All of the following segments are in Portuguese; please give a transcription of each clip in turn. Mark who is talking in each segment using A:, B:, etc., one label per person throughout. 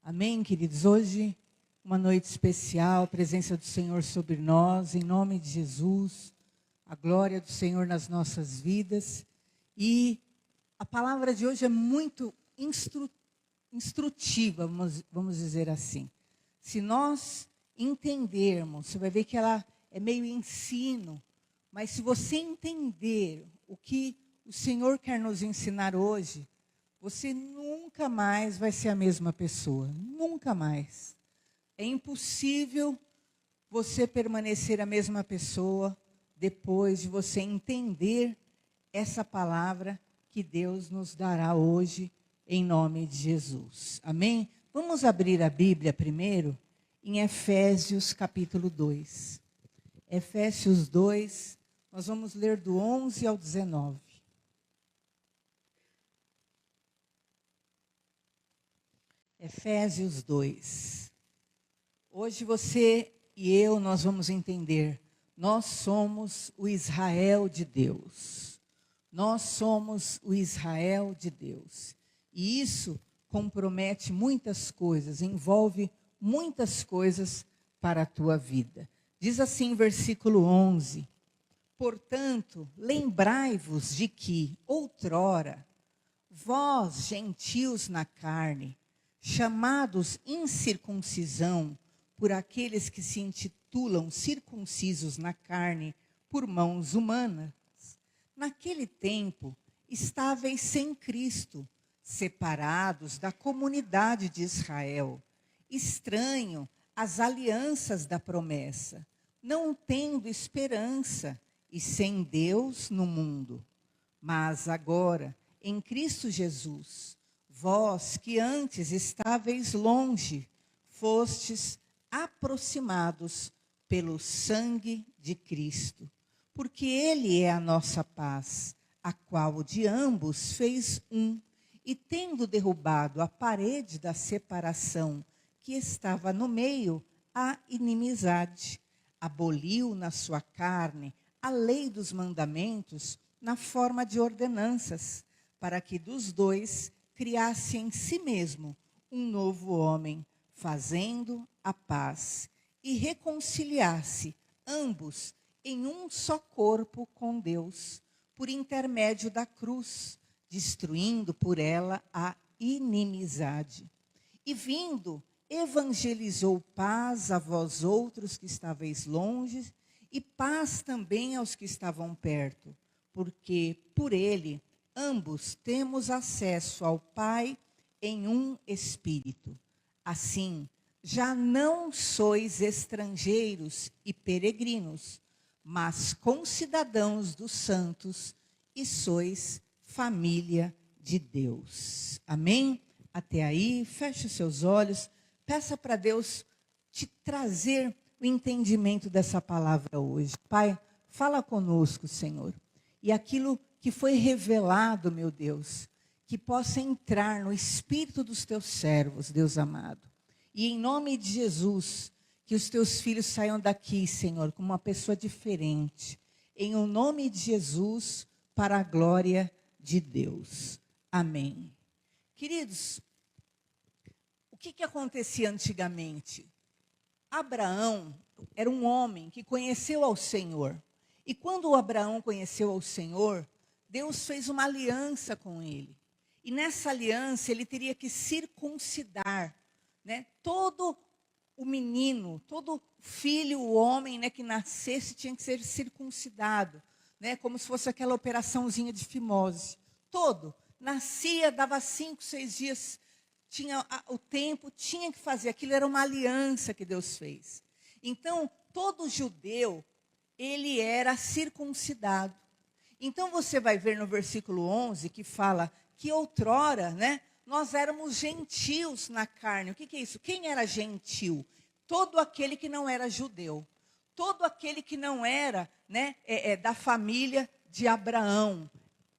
A: Amém, queridos? Hoje, uma noite especial, a presença do Senhor sobre nós, em nome de Jesus, a glória do Senhor nas nossas vidas. E a palavra de hoje é muito instrutiva, vamos dizer assim. Se nós entendermos, você vai ver que ela é meio ensino, mas se você entender o que o Senhor quer nos ensinar hoje, você nunca mais vai ser a mesma pessoa, nunca mais. É impossível você permanecer a mesma pessoa depois de você entender essa palavra que Deus nos dará hoje, em nome de Jesus. Amém? Vamos abrir a Bíblia primeiro em Efésios capítulo 2. Efésios 2, nós vamos ler do 11 ao 19. Efésios 2. Hoje você e eu, nós vamos entender. Nós somos o Israel de Deus. Nós somos o Israel de Deus. E isso compromete muitas coisas, envolve muitas coisas para a tua vida. Diz assim, versículo 11. Portanto, lembrai-vos de que, outrora, vós, gentios na carne, chamados incircuncisão por aqueles que se intitulam circuncisos na carne por mãos humanas, naquele tempo estáveis sem Cristo, separados da comunidade de Israel, estranho às alianças da promessa, não tendo esperança e sem Deus no mundo. Mas agora, em Cristo Jesus, vós que antes estáveis longe, fostes aproximados pelo sangue de Cristo, porque Ele é a nossa paz, a qual de ambos fez um, e tendo derrubado a parede da separação que estava no meio, a inimizade, aboliu na sua carne a lei dos mandamentos na forma de ordenanças, para que dos dois criasse em si mesmo um novo homem, fazendo a paz, e reconciliasse ambos em um só corpo com Deus, por intermédio da cruz, destruindo por ela a inimizade. E vindo, evangelizou paz a vós outros que estáveis longe, e paz também aos que estavam perto, porque por ele ambos temos acesso ao Pai em um Espírito. Assim, já não sois estrangeiros e peregrinos, mas concidadãos dos santos e sois família de Deus. Amém? Até aí, feche os seus olhos, peça para Deus te trazer o entendimento dessa palavra hoje. Pai, fala conosco, Senhor. E aquilo que foi revelado, meu Deus, que possa entrar no espírito dos teus servos, Deus amado. E em nome de Jesus, que os teus filhos saiam daqui, Senhor, como uma pessoa diferente. Em o nome de Jesus, para a glória de Deus. Amém. Queridos, o que acontecia antigamente? Abraão era um homem que conheceu ao Senhor. E quando Abraão conheceu ao Senhor, Deus fez uma aliança com ele. E nessa aliança ele teria que circuncidar, né? Todo o menino, todo filho, o homem, né, que nascesse tinha que ser circuncidado, né? Como se fosse aquela operaçãozinha de fimose. Todo. Nascia, dava 5, 6 dias, tinha o tempo, tinha que fazer. Aquilo era uma aliança que Deus fez. Então, todo judeu, ele era circuncidado. Então, você vai ver no versículo 11, que fala que outrora, né, nós éramos gentios na carne. O que é isso? Quem era gentil? Todo aquele que não era judeu. Todo aquele que não era, né, da família de Abraão.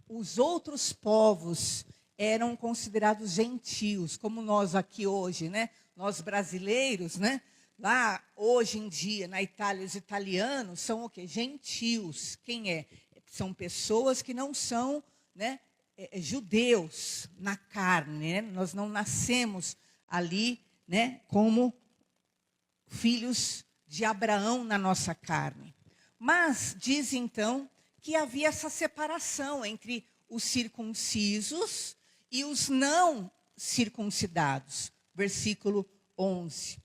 A: Os outros povos eram considerados gentios, como nós aqui hoje, né? Nós brasileiros, né? Lá, hoje em dia, na Itália, os italianos são o quê? Gentios. Quem é? São pessoas que não são, né, judeus na carne, né? Nós não nascemos ali né, como filhos de Abraão na nossa carne. Mas diz então que havia essa separação entre os circuncisos e os não circuncidados. Versículo 11.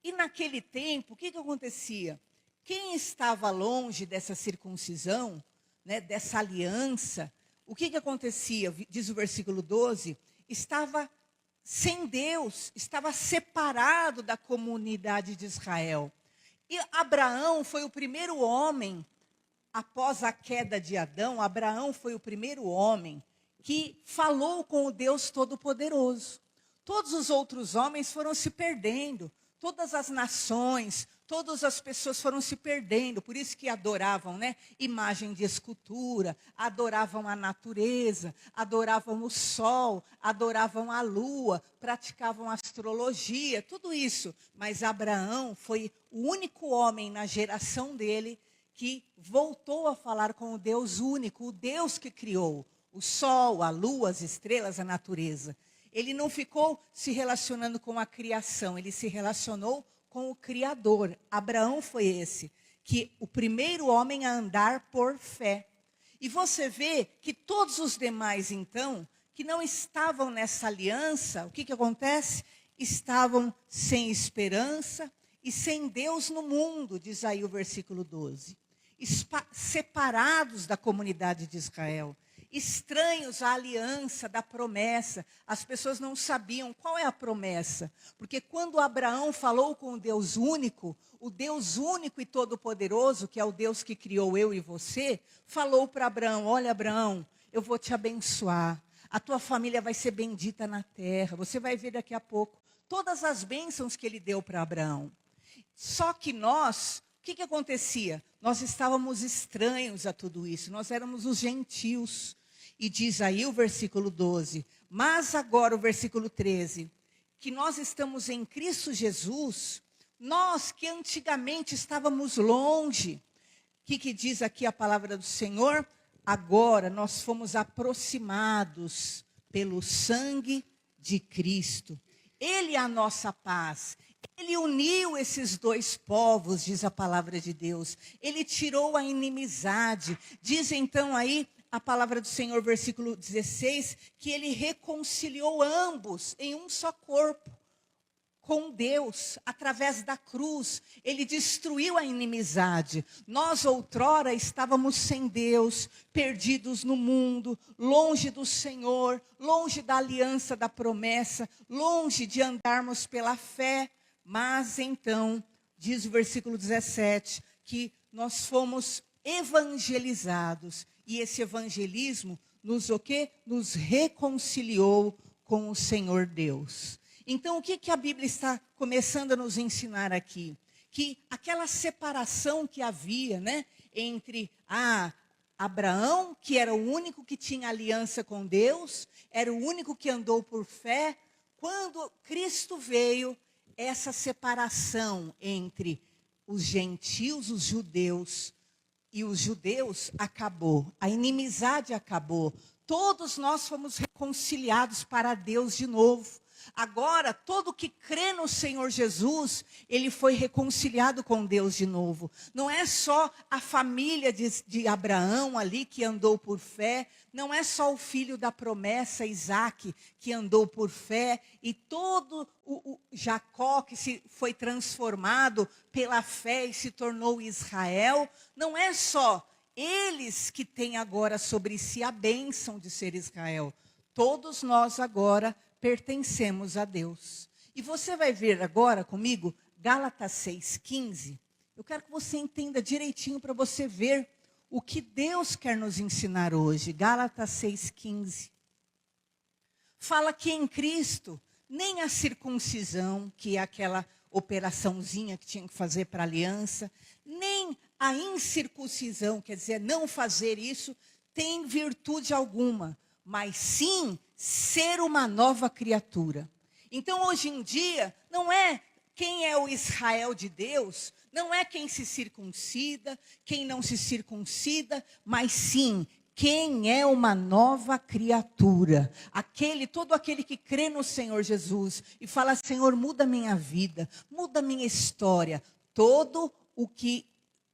A: E naquele tempo, o que acontecia? Quem estava longe dessa circuncisão, né, dessa aliança, o que acontecia? Diz o versículo 12, estava sem Deus, estava separado da comunidade de Israel. E Abraão foi o primeiro homem, após a queda de Adão, Abraão foi o primeiro homem que falou com o Deus Todo-Poderoso. Todos os outros homens foram se perdendo, todas as nações, todas as pessoas foram se perdendo, por isso que adoravam, né, imagem de escultura, adoravam a natureza, adoravam o sol, adoravam a lua, praticavam astrologia, tudo isso. Mas Abraão foi o único homem na geração dele que voltou a falar com o Deus único, o Deus que criou o sol, a lua, as estrelas, a natureza. Ele não ficou se relacionando com a criação, ele se relacionou com o Criador. Abraão foi esse, que o primeiro homem a andar por fé. E você vê que todos os demais, então, que não estavam nessa aliança, o que acontece? Estavam sem esperança e sem Deus no mundo, diz aí o versículo 12. Separados da comunidade de Israel. Estranhos à aliança da promessa. As pessoas não sabiam qual é a promessa. Porque quando Abraão falou com o Deus único e todo-poderoso, que é o Deus que criou eu e você, falou para Abraão, olha Abraão, eu vou te abençoar. A tua família vai ser bendita na terra. Você vai ver daqui a pouco todas as bênçãos que ele deu para Abraão. Só que nós, o que acontecia? Nós estávamos estranhos a tudo isso. Nós éramos os gentios. E diz aí o versículo 12, mas agora o versículo 13, que nós estamos em Cristo Jesus, nós que antigamente estávamos longe. O que diz aqui a palavra do Senhor? Agora nós fomos aproximados pelo sangue de Cristo. Ele é a nossa paz. Ele uniu esses dois povos, diz a palavra de Deus. Ele tirou a inimizade. Diz então aí a palavra do Senhor, versículo 16, que ele reconciliou ambos em um só corpo com Deus, através da cruz. Ele destruiu a inimizade. Nós outrora estávamos sem Deus, perdidos no mundo, longe do Senhor, longe da aliança da promessa, longe de andarmos pela fé. Mas então, diz o versículo 17, que nós fomos evangelizados. E esse evangelismo nos reconciliou com o Senhor Deus. Então, o que a Bíblia está começando a nos ensinar aqui? Que aquela separação que havia, né, entre Abraão, que era o único que tinha aliança com Deus, era o único que andou por fé. Quando Cristo veio, essa separação entre os gentios, os judeus, e os judeus acabou, a inimizade acabou. Todos nós fomos reconciliados para Deus de novo. Agora, todo que crê no Senhor Jesus, ele foi reconciliado com Deus de novo. Não é só a família de Abraão ali que andou por fé, não é só o filho da promessa, Isaque, que andou por fé, e todo o Jacó que foi transformado pela fé e se tornou Israel. Não é só eles que têm agora sobre si a bênção de ser Israel. Todos nós agora pertencemos a Deus. E você vai ver agora comigo, Gálatas 6,15. Eu quero que você entenda direitinho para você ver o que Deus quer nos ensinar hoje. Gálatas 6,15. Fala que em Cristo, nem a circuncisão, que é aquela operaçãozinha que tinha que fazer para a aliança, nem a incircuncisão, quer dizer, não fazer isso, tem virtude alguma, mas sim ser uma nova criatura. Então, hoje em dia, não é quem é o Israel de Deus, não é quem se circuncida, quem não se circuncida, mas sim Quem é uma nova criatura? Todo aquele que crê no Senhor Jesus e fala: Senhor, muda minha vida, muda minha história. Todo o que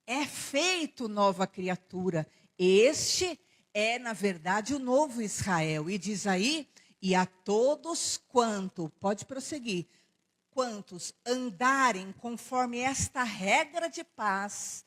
A: é feito nova criatura, este é, na verdade, o novo Israel. E diz aí: e a todos pode prosseguir, quantos andarem conforme esta regra de paz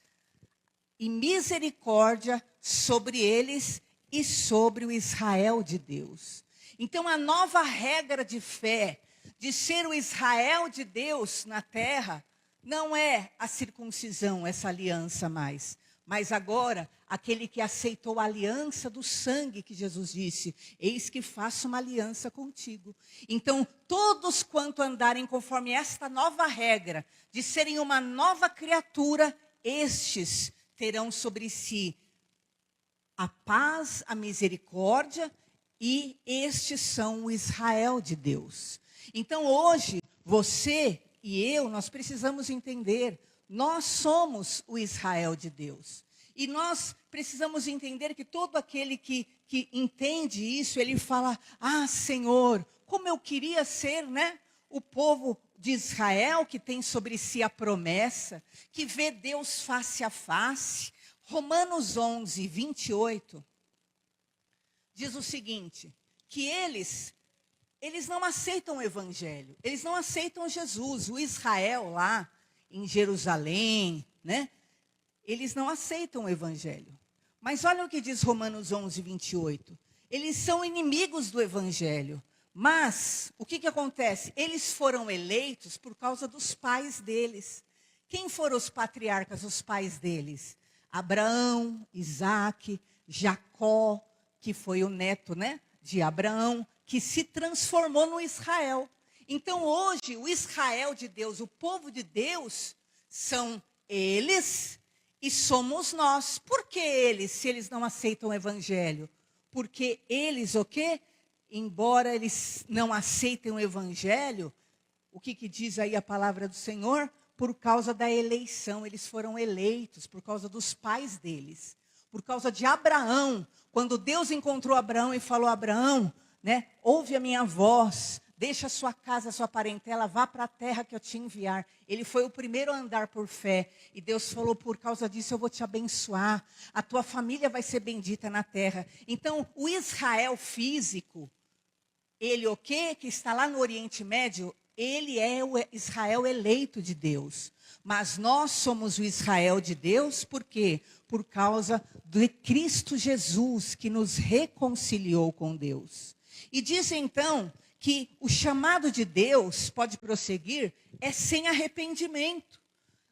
A: e misericórdia sobre eles e sobre o Israel de Deus. Então, a nova regra de fé, de ser o Israel de Deus na terra, não é a circuncisão, essa aliança mais. Mas agora, aquele que aceitou a aliança do sangue que Jesus disse: eis que faço uma aliança contigo. Então, todos quanto andarem conforme esta nova regra, de serem uma nova criatura, estes terão sobre si a paz, a misericórdia, e estes são o Israel de Deus. Então hoje, você e eu, nós precisamos entender, nós somos o Israel de Deus. E nós precisamos entender que todo aquele que entende isso, ele fala: ah, Senhor, como eu queria ser, né? O povo de Israel que tem sobre si a promessa, que vê Deus face a face. Romanos 11, 28, diz o seguinte, que eles não aceitam o evangelho, eles não aceitam Jesus. O Israel lá em Jerusalém, né? Eles não aceitam o evangelho. Mas olha o que diz Romanos 11, 28. Eles são inimigos do evangelho. Mas, o que acontece? Eles foram eleitos por causa dos pais deles. Quem foram os patriarcas, os pais deles? Abraão, Isaque, Jacó, que foi o neto, né, de Abraão, que se transformou no Israel. Então hoje, o Israel de Deus, o povo de Deus, são eles e somos nós. Por que eles, se eles não aceitam o evangelho? Porque eles, o quê? Embora eles não aceitem o evangelho, o que diz aí a palavra do Senhor? Por causa da eleição, eles foram eleitos, por causa dos pais deles, por causa de Abraão. Quando Deus encontrou Abraão e falou: Abraão, né, ouve a minha voz, deixa a sua casa, a sua parentela, vá para a terra que eu te enviar. Ele foi o primeiro a andar por fé. E Deus falou: por causa disso eu vou te abençoar, a tua família vai ser bendita na terra. Então, o Israel físico, ele o quê? Que está lá no Oriente Médio, ele é o Israel eleito de Deus. Mas nós somos o Israel de Deus, por quê? Por causa de Cristo Jesus, que nos reconciliou com Deus. E diz então que o chamado de Deus, pode prosseguir, é sem arrependimento.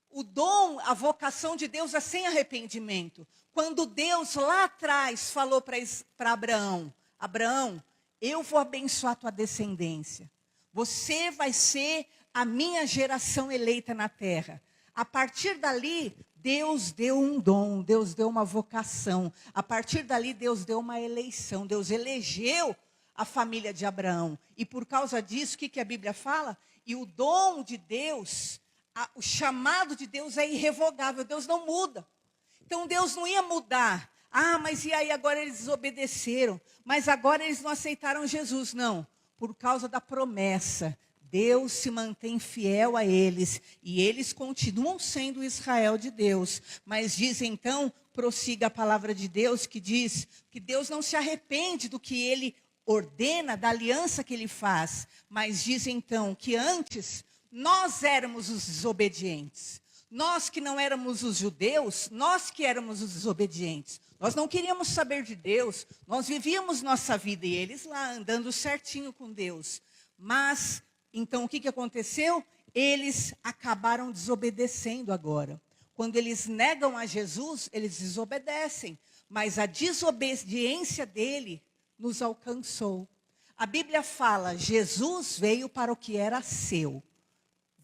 A: O dom, a vocação de Deus é sem arrependimento. Quando Deus lá atrás falou para Abraão: Abraão, eu vou abençoar a tua descendência. Você vai ser a minha geração eleita na terra. A partir dali, Deus deu um dom, Deus deu uma vocação. A partir dali, Deus deu uma eleição. Deus elegeu a família de Abraão. E por causa disso, o que a Bíblia fala? E o dom de Deus, o chamado de Deus é irrevogável. Deus não muda. Então Deus não ia mudar. Ah, mas e aí agora eles desobedeceram. Mas agora eles não aceitaram Jesus. Não. Por causa da promessa, Deus se mantém fiel a eles, e eles continuam sendo o Israel de Deus. Mas diz então, prossiga a palavra de Deus, que diz que Deus não se arrepende do que ele ordena, da aliança que ele faz. Mas diz então que antes nós éramos os desobedientes. Nós que não éramos os judeus, nós que éramos os desobedientes. Nós não queríamos saber de Deus, nós vivíamos nossa vida e eles lá andando certinho com Deus. Mas, então o que aconteceu? Eles acabaram desobedecendo agora. Quando eles negam a Jesus, eles desobedecem. Mas a desobediência dele nos alcançou. A Bíblia fala: Jesus veio para o que era seu.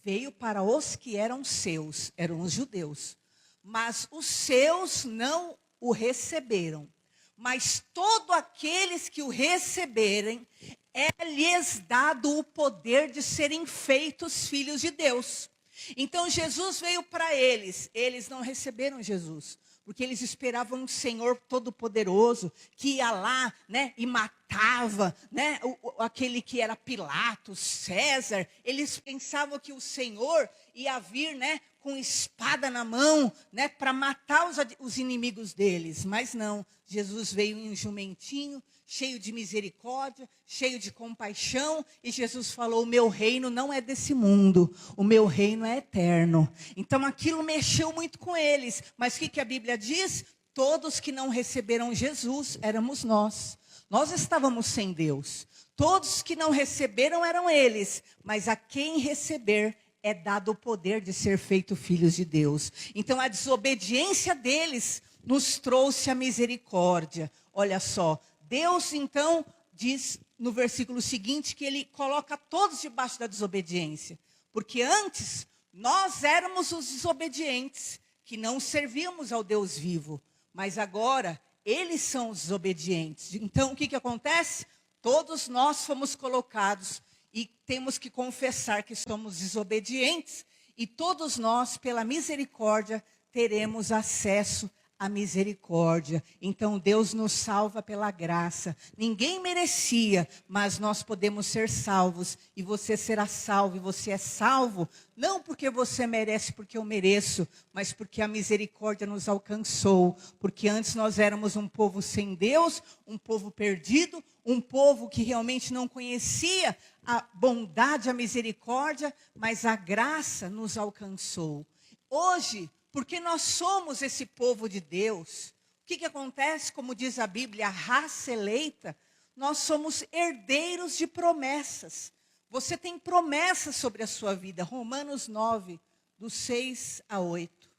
A: Veio para os que eram seus, eram os judeus. Mas os seus não o receberam. Mas todos aqueles que o receberem, é-lhes dado o poder de serem feitos filhos de Deus. Então Jesus veio para eles não receberam Jesus. porque eles esperavam um Senhor todo-poderoso, que ia lá, né, e matava, né, aquele que era Pilatos, César. Eles pensavam que o Senhor ia vir, né, com espada na mão, né, para matar os inimigos deles. Mas não, Jesus veio em um jumentinho, cheio de misericórdia, cheio de compaixão, e Jesus falou: o meu reino não é desse mundo, o meu reino é eterno. Então aquilo mexeu muito com eles, mas o que a Bíblia diz? Todos que não receberam Jesus, éramos nós. Nós estávamos sem Deus. Todos que não receberam eram eles, mas a quem receber é dado o poder de ser feito filhos de Deus. Então a desobediência deles nos trouxe a misericórdia. Olha só, Deus então diz no versículo seguinte que ele coloca todos debaixo da desobediência. Porque antes nós éramos os desobedientes, que não servíamos ao Deus vivo. Mas agora eles são os desobedientes. Então o que acontece? Todos nós fomos colocados e temos que confessar que somos desobedientes. E todos nós, pela misericórdia, teremos acesso à misericórdia. Então Deus nos salva pela graça. Ninguém merecia, mas nós podemos ser salvos. E você será salvo, e você é salvo, não porque você merece, porque eu mereço, mas porque a misericórdia nos alcançou. Porque antes nós éramos um povo sem Deus, um povo perdido, um povo que realmente não conhecia a bondade, a misericórdia, mas a graça nos alcançou. Hoje, porque nós somos esse povo de Deus, o que acontece? Como diz a Bíblia, a raça eleita, nós somos herdeiros de promessas. Você tem promessas sobre a sua vida. Romanos 9, do 6 a 8.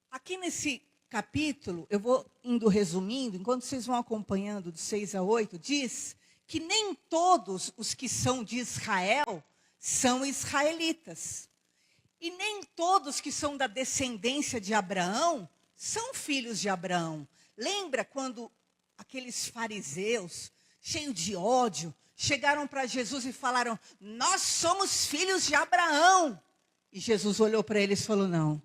A: Aqui nesse capítulo, eu vou indo resumindo, enquanto vocês vão acompanhando do 6 a 8, diz que nem todos os que são de Israel são israelitas. E nem todos que são da descendência de Abraão são filhos de Abraão. Lembra quando aqueles fariseus, cheios de ódio, chegaram para Jesus e falaram: nós somos filhos de Abraão. E Jesus olhou para eles e falou: não,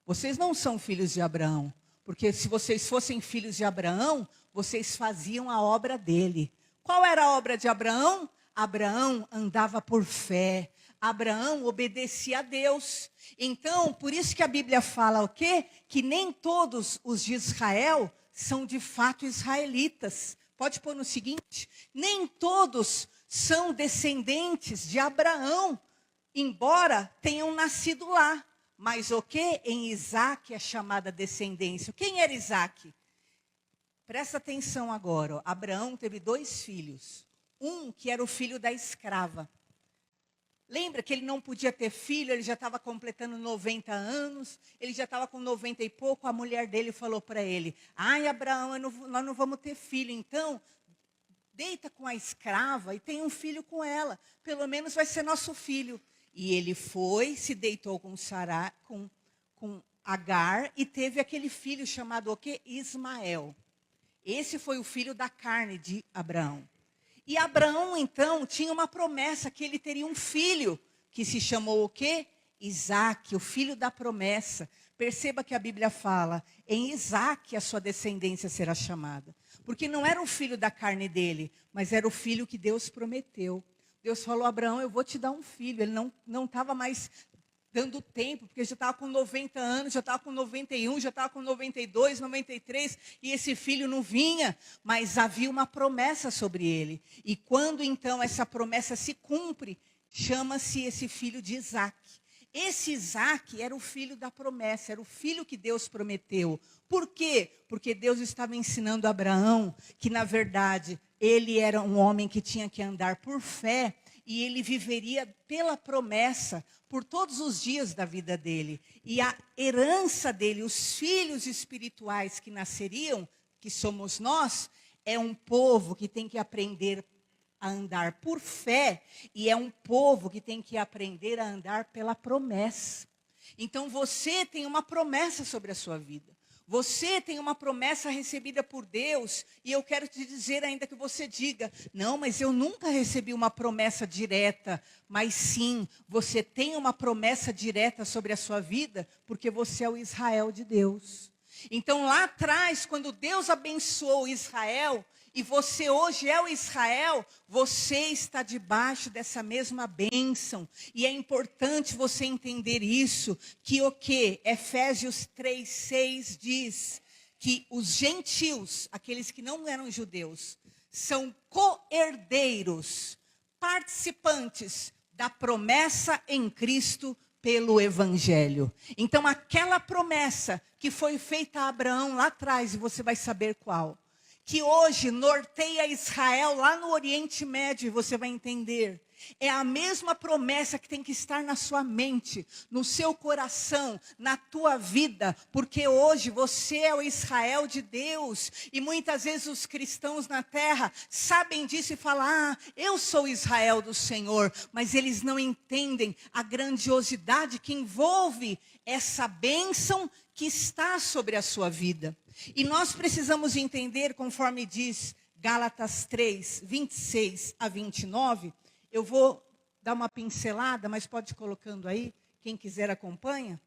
A: vocês não são filhos de Abraão. Porque se vocês fossem filhos de Abraão, vocês faziam a obra dele. Qual era a obra de Abraão? Abraão andava por fé. Abraão obedecia a Deus. Então, por isso que a Bíblia fala o quê? Que nem todos os de Israel são de fato israelitas. Pode pôr no seguinte: nem todos são descendentes de Abraão, embora tenham nascido lá. Mas o quê? Em Isaac é chamada descendência. Quem era Isaac? Presta atenção agora. Ó. Abraão teve 2 filhos. Um que era o filho da escrava. Lembra que ele não podia ter filho, ele já estava completando 90 anos, ele já estava com 90 e pouco, a mulher dele falou para ele: ai, Abraão, nós não vamos ter filho, então deita com a escrava e tem um filho com ela, pelo menos vai ser nosso filho. E ele foi, se deitou com com Agar e teve aquele filho chamado o quê? Ismael. Esse foi o filho da carne de Abraão. E Abraão, então, tinha uma promessa que ele teria um filho, que se chamou o quê? Isaac, o filho da promessa. Perceba que a Bíblia fala, em Isaac a sua descendência será chamada. Porque não era o filho da carne dele, mas era o filho que Deus prometeu. Deus falou: Abraão, eu vou te dar um filho. Ele não estava mais dando tempo, porque já estava com 90 anos, já estava com 91, já estava com 92, 93, e esse filho não vinha, mas havia uma promessa sobre ele. E quando então essa promessa se cumpre, chama-se esse filho de Isaac. Esse Isaac era o filho da promessa, era o filho que Deus prometeu. Por quê? Porque Deus estava ensinando a Abraão que, na verdade, ele era um homem que tinha que andar por fé, e ele viveria pela promessa por todos os dias da vida dele. E a herança dele, os filhos espirituais que nasceriam, que somos nós, é um povo que tem que aprender a andar por fé, e é um povo que tem que aprender a andar pela promessa. Então você tem uma promessa sobre a sua vida. Você tem uma promessa recebida por Deus, e eu quero te dizer ainda que você diga, não, mas eu nunca recebi uma promessa direta. Mas sim, você tem uma promessa direta sobre a sua vida, porque você é o Israel de Deus. Então lá atrás, quando Deus abençoou Israel, e você hoje é o Israel, você está debaixo dessa mesma bênção. E é importante você entender isso, que o que? Efésios 3:6 diz que os gentios, aqueles que não eram judeus, são co-herdeiros, participantes da promessa em Cristo pelo Evangelho. Então aquela promessa que foi feita a Abraão lá atrás, e você vai saber qual, que hoje norteia Israel lá no Oriente Médio, e você vai entender. É a mesma promessa que tem que estar na sua mente, no seu coração, na tua vida, porque hoje você é o Israel de Deus, e muitas vezes os cristãos na terra sabem disso e falam, eu sou o Israel do Senhor, mas eles não entendem a grandiosidade que envolve essa bênção que está sobre a sua vida. E nós precisamos entender, conforme diz Gálatas 3, 26 a 29, eu vou dar uma pincelada, mas pode ir colocando aí, quem quiser acompanha.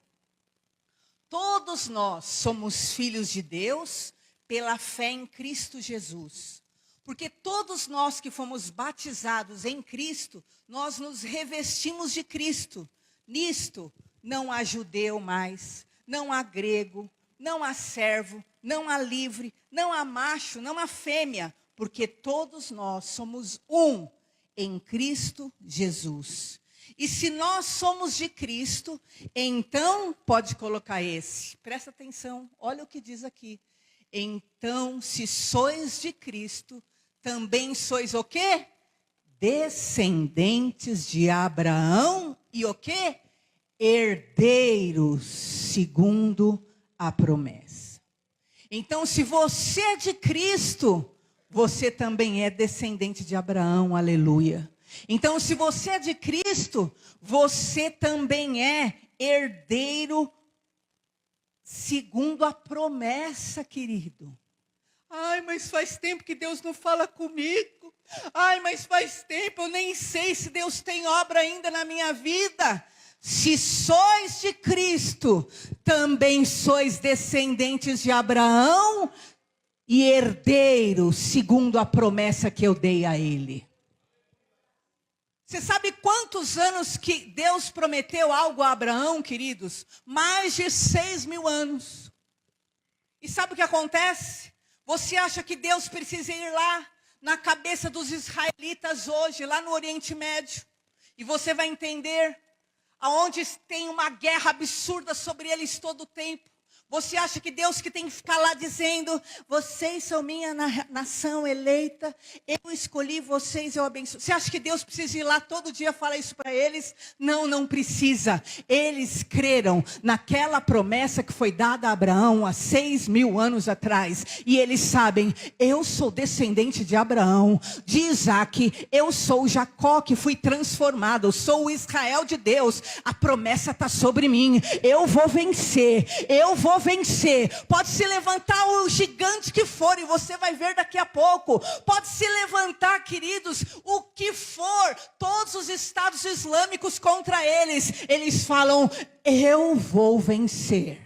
A: Todos nós somos filhos de Deus pela fé em Cristo Jesus. Porque todos nós que fomos batizados em Cristo, nós nos revestimos de Cristo. Nisto não há judeu mais, não há grego, não há servo, não há livre, não há macho, não há fêmea, porque todos nós somos um em Cristo Jesus. E se nós somos de Cristo, então, pode colocar esse, presta atenção, olha o que diz aqui. Então, se sois de Cristo, também sois o quê? Descendentes de Abraão e o quê? Herdeiros segundo a promessa. Então, se você é de Cristo, você também é descendente de Abraão, aleluia. Então, se você é de Cristo, você também é herdeiro segundo a promessa, querido. Ai, mas faz tempo que Deus não fala comigo. Ai, mas faz tempo, eu nem sei se Deus tem obra ainda na minha vida. Se sois de Cristo, também sois descendentes de Abraão e herdeiros segundo a promessa que eu dei a ele. Você sabe quantos anos que Deus prometeu algo a Abraão, queridos? Mais de 6.000 anos. E sabe o que acontece? Você acha que Deus precisa ir lá na cabeça dos israelitas hoje, lá no Oriente Médio? E você vai entender aonde tem uma guerra absurda sobre eles todo o tempo. Você acha que Deus que tem que ficar lá dizendo, vocês são minha nação eleita, eu escolhi vocês, eu abençoo. Você acha que Deus precisa ir lá todo dia falar isso para eles? Não, não precisa. Eles creram naquela promessa que foi dada a Abraão há 6.000 anos atrás. E eles sabem, eu sou descendente de Abraão, de Isaac, eu sou Jacó que fui transformado, eu sou o Israel de Deus. A promessa está sobre mim, eu vou vencer, eu vou vencer. Pode se levantar o gigante que for, e você vai ver daqui a pouco. Pode se levantar, queridos, o que for, todos os estados islâmicos contra eles. Eles falam, eu vou vencer.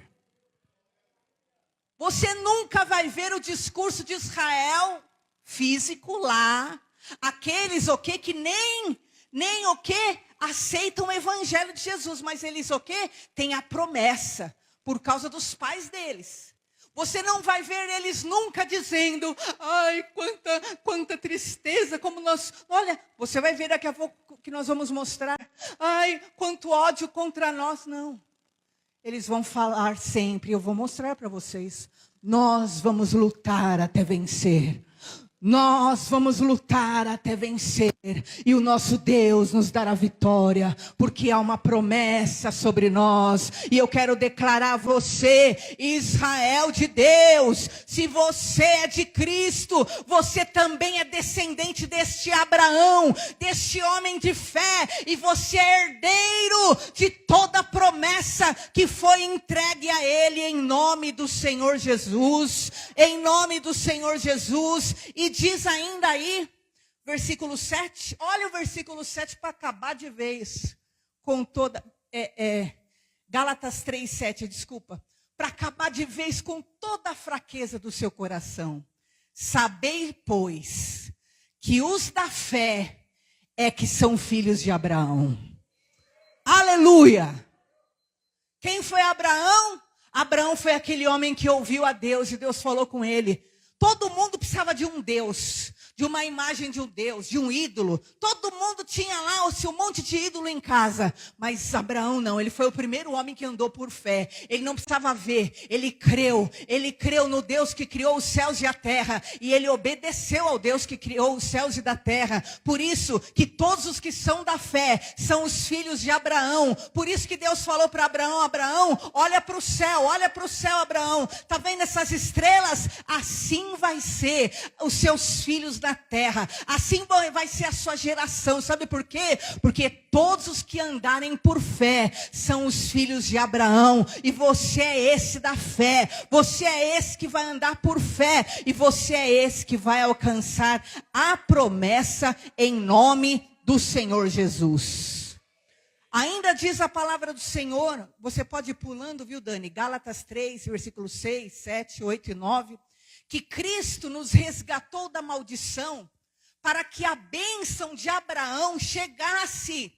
A: Você nunca vai ver o discurso de Israel físico lá. Aqueles o que nem o que aceitam o evangelho de Jesus, mas eles o que têm a promessa por causa dos pais deles. Você não vai ver eles nunca dizendo, ai, quanta tristeza, como nós... Olha, você vai ver daqui a pouco que nós vamos mostrar. Ai, quanto ódio contra nós. Não. Eles vão falar sempre, eu vou mostrar para vocês. Nós vamos lutar até vencer. Nós vamos lutar até vencer, e o nosso Deus nos dará vitória, porque há uma promessa sobre nós. E eu quero declarar a você, Israel de Deus, se você é de Cristo, você também é descendente deste Abraão, deste homem de fé, e você é herdeiro de toda a promessa que foi entregue a ele em nome do Senhor Jesus, em nome do Senhor Jesus. E diz ainda aí, versículo 7, olha o versículo 7 para acabar de vez com toda, Gálatas 3:7, desculpa, para acabar de vez com toda a fraqueza do seu coração. Sabei, pois, que os da fé é que são filhos de Abraão. Aleluia! Quem foi Abraão? Abraão foi aquele homem que ouviu a Deus e Deus falou com ele. Todo mundo precisava de um Deus, de uma imagem de um Deus, de um ídolo. Todo mundo tinha lá o seu monte de ídolo em casa. Mas Abraão não, ele foi o primeiro homem que andou por fé. Ele não precisava ver, ele creu no Deus que criou os céus e a terra. E ele obedeceu ao Deus que criou os céus e da terra. Por isso que todos os que são da fé são os filhos de Abraão. Por isso que Deus falou para Abraão, Abraão, olha para o céu, Abraão. Tá vendo essas estrelas? Assim vai ser os seus filhos da terra, assim vai ser a sua geração. Sabe por quê? Porque todos os que andarem por fé são os filhos de Abraão, e você é esse da fé, você é esse que vai andar por fé, e você é esse que vai alcançar a promessa em nome do Senhor Jesus. Ainda diz a palavra do Senhor, você pode ir pulando, viu, Dani? Gálatas 3, versículos 6, 7, 8 e 9. Que Cristo nos resgatou da maldição, para que a bênção de Abraão chegasse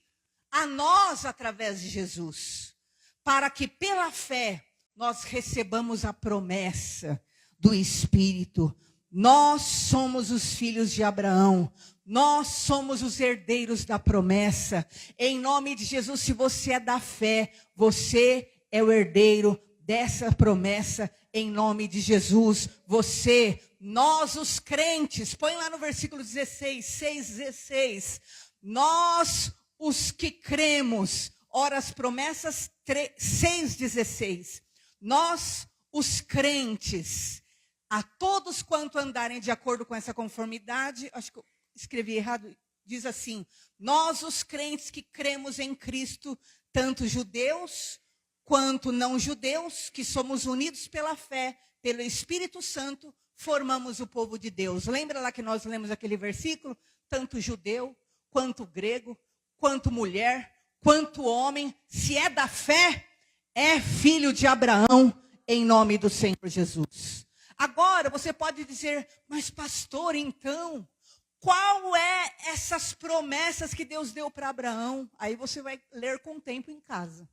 A: a nós através de Jesus. Para que pela fé nós recebamos a promessa do Espírito. Nós somos os filhos de Abraão. Nós somos os herdeiros da promessa. Em nome de Jesus, se você é da fé, você é o herdeiro dessa promessa. Em nome de Jesus, nós os crentes, põe lá no versículo 16, 6:16. Nós os que cremos, ora as promessas 6:16. Nós os crentes, a todos quanto andarem de acordo com essa conformidade, acho que eu escrevi errado, diz assim: nós os crentes que cremos em Cristo, tanto judeus quanto não judeus, que somos unidos pela fé, pelo Espírito Santo, formamos o povo de Deus. Lembra lá que nós lemos aquele versículo? Tanto judeu, quanto grego, quanto mulher, quanto homem, se é da fé, é filho de Abraão, em nome do Senhor Jesus. Agora, você pode dizer, mas pastor, então, qual é essas promessas que Deus deu para Abraão? Aí você vai ler com o tempo em casa.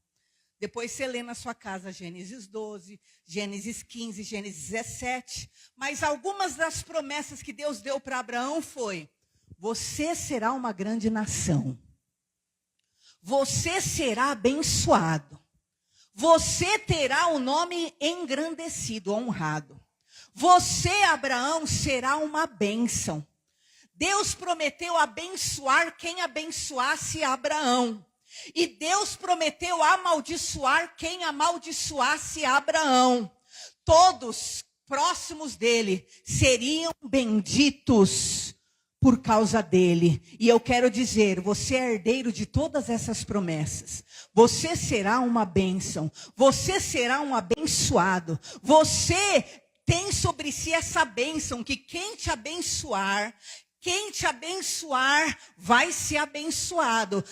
A: Depois você lê na sua casa Gênesis 12, Gênesis 15, Gênesis 17. Mas algumas das promessas que Deus deu para Abraão foi: você será uma grande nação. Você será abençoado. Você terá o nome engrandecido, honrado. Você, Abraão, será uma bênção. Deus prometeu abençoar quem abençoasse Abraão. E Deus prometeu amaldiçoar quem amaldiçoasse Abraão. Todos próximos dele seriam benditos por causa dele. E eu quero dizer, você é herdeiro de todas essas promessas. Você será uma bênção. Você será um abençoado. Você tem sobre si essa bênção, que quem te abençoar vai ser abençoado.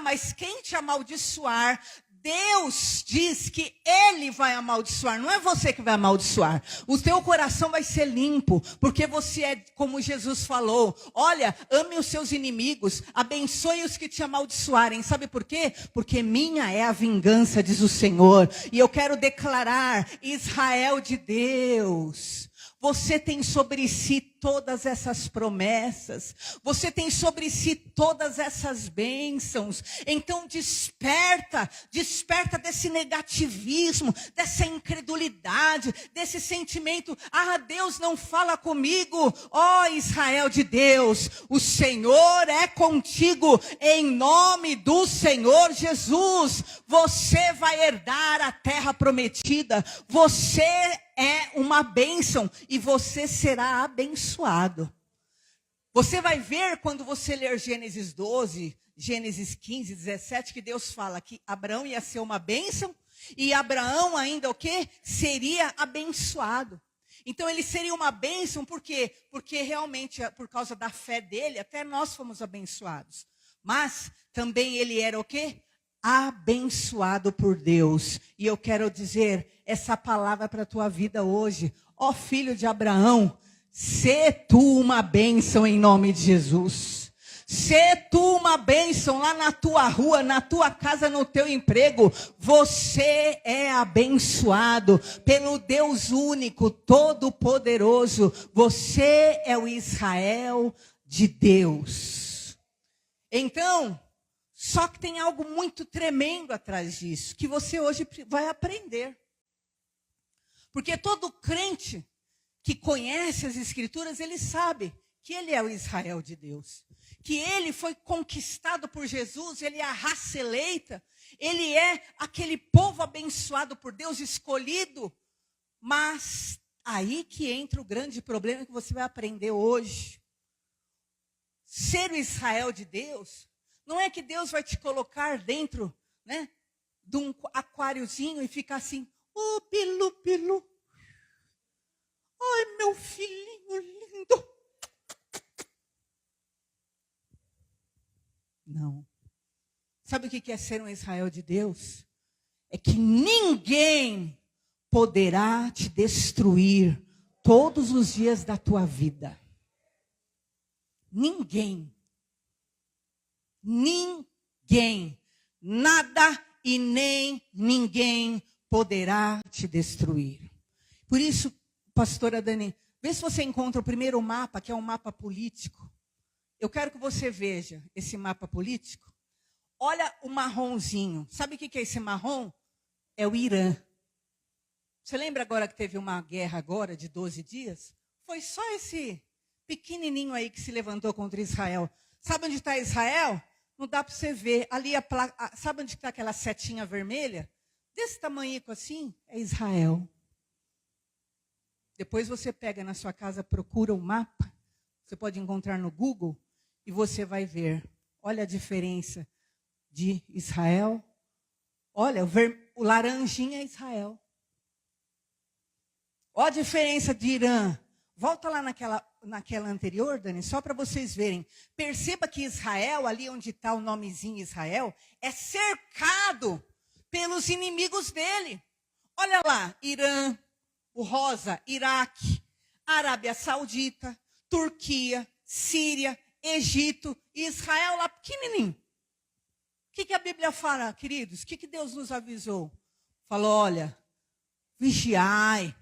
A: Mas quem te amaldiçoar, Deus diz que Ele vai amaldiçoar, não é você que vai amaldiçoar. O teu coração vai ser limpo, porque você é como Jesus falou. Olha, ame os seus inimigos, abençoe os que te amaldiçoarem. Sabe por quê? Porque minha é a vingança, diz o Senhor. E eu quero declarar, Israel de Deus, você tem sobre si todas essas promessas. Você tem sobre si todas essas bênçãos. Então desperta desse negativismo, dessa incredulidade, desse sentimento: ah, Deus não fala comigo. Ó Israel de Deus, o Senhor é contigo, em nome do Senhor Jesus. Você vai herdar a terra prometida. Você é uma bênção e você será abençoado. Você vai ver quando você ler Gênesis 12, Gênesis 15, 17, que Deus fala que Abraão ia ser uma bênção e Abraão ainda o quê? Seria abençoado. Então ele seria uma bênção, por quê? Porque realmente, por causa da fé dele, até nós fomos abençoados. Mas também ele era o quê? Abençoado por Deus. E eu quero dizer essa palavra para a tua vida hoje. Ó filho de Abraão, sê tu uma bênção em nome de Jesus. Sê tu uma bênção lá na tua rua, na tua casa, no teu emprego. Você é abençoado pelo Deus único, todo-poderoso. Você é o Israel de Deus. Então, só que tem algo muito tremendo atrás disso, que você hoje vai aprender. Porque todo crente que conhece as Escrituras, ele sabe que ele é o Israel de Deus. Que ele foi conquistado por Jesus, ele é a raça eleita, ele é aquele povo abençoado por Deus, escolhido. Mas aí que entra o grande problema que você vai aprender hoje. Ser o Israel de Deus, não é que Deus vai te colocar dentro, né, de um aquáriozinho e ficar assim: oh, pilu, pilu. Ai, meu filhinho lindo. Não. Sabe o que é ser um Israel de Deus? É que ninguém poderá te destruir todos os dias da tua vida. Ninguém. Ninguém. Nada e nem ninguém poderá te destruir. Por isso, pastora Dani, vê se você encontra o primeiro mapa, que é um mapa político. Eu quero que você veja esse mapa político. Olha o marronzinho. Sabe o que é esse marrom? É o Irã. Você lembra agora que teve uma guerra agora de 12 dias? Foi só esse pequenininho aí que se levantou contra Israel. Sabe onde está Israel? Não dá para você ver. Ali a placa, sabe onde está aquela setinha vermelha? Desse tamanhico assim, é Israel. Depois você pega na sua casa, procura o mapa. Você pode encontrar no Google. E você vai ver, olha a diferença de Israel. Olha, o laranjinha é Israel. Olha a diferença de Irã. Volta lá naquela anterior, Dani, só para vocês verem. Perceba que Israel, ali onde está o nomezinho Israel, é cercado pelos inimigos dele. Olha lá, Irã, o rosa, Iraque, Arábia Saudita, Turquia, Síria, Egito e Israel lá pequenininho. O que a Bíblia fala, queridos? O que Deus nos avisou? Falou: olha, vigiai,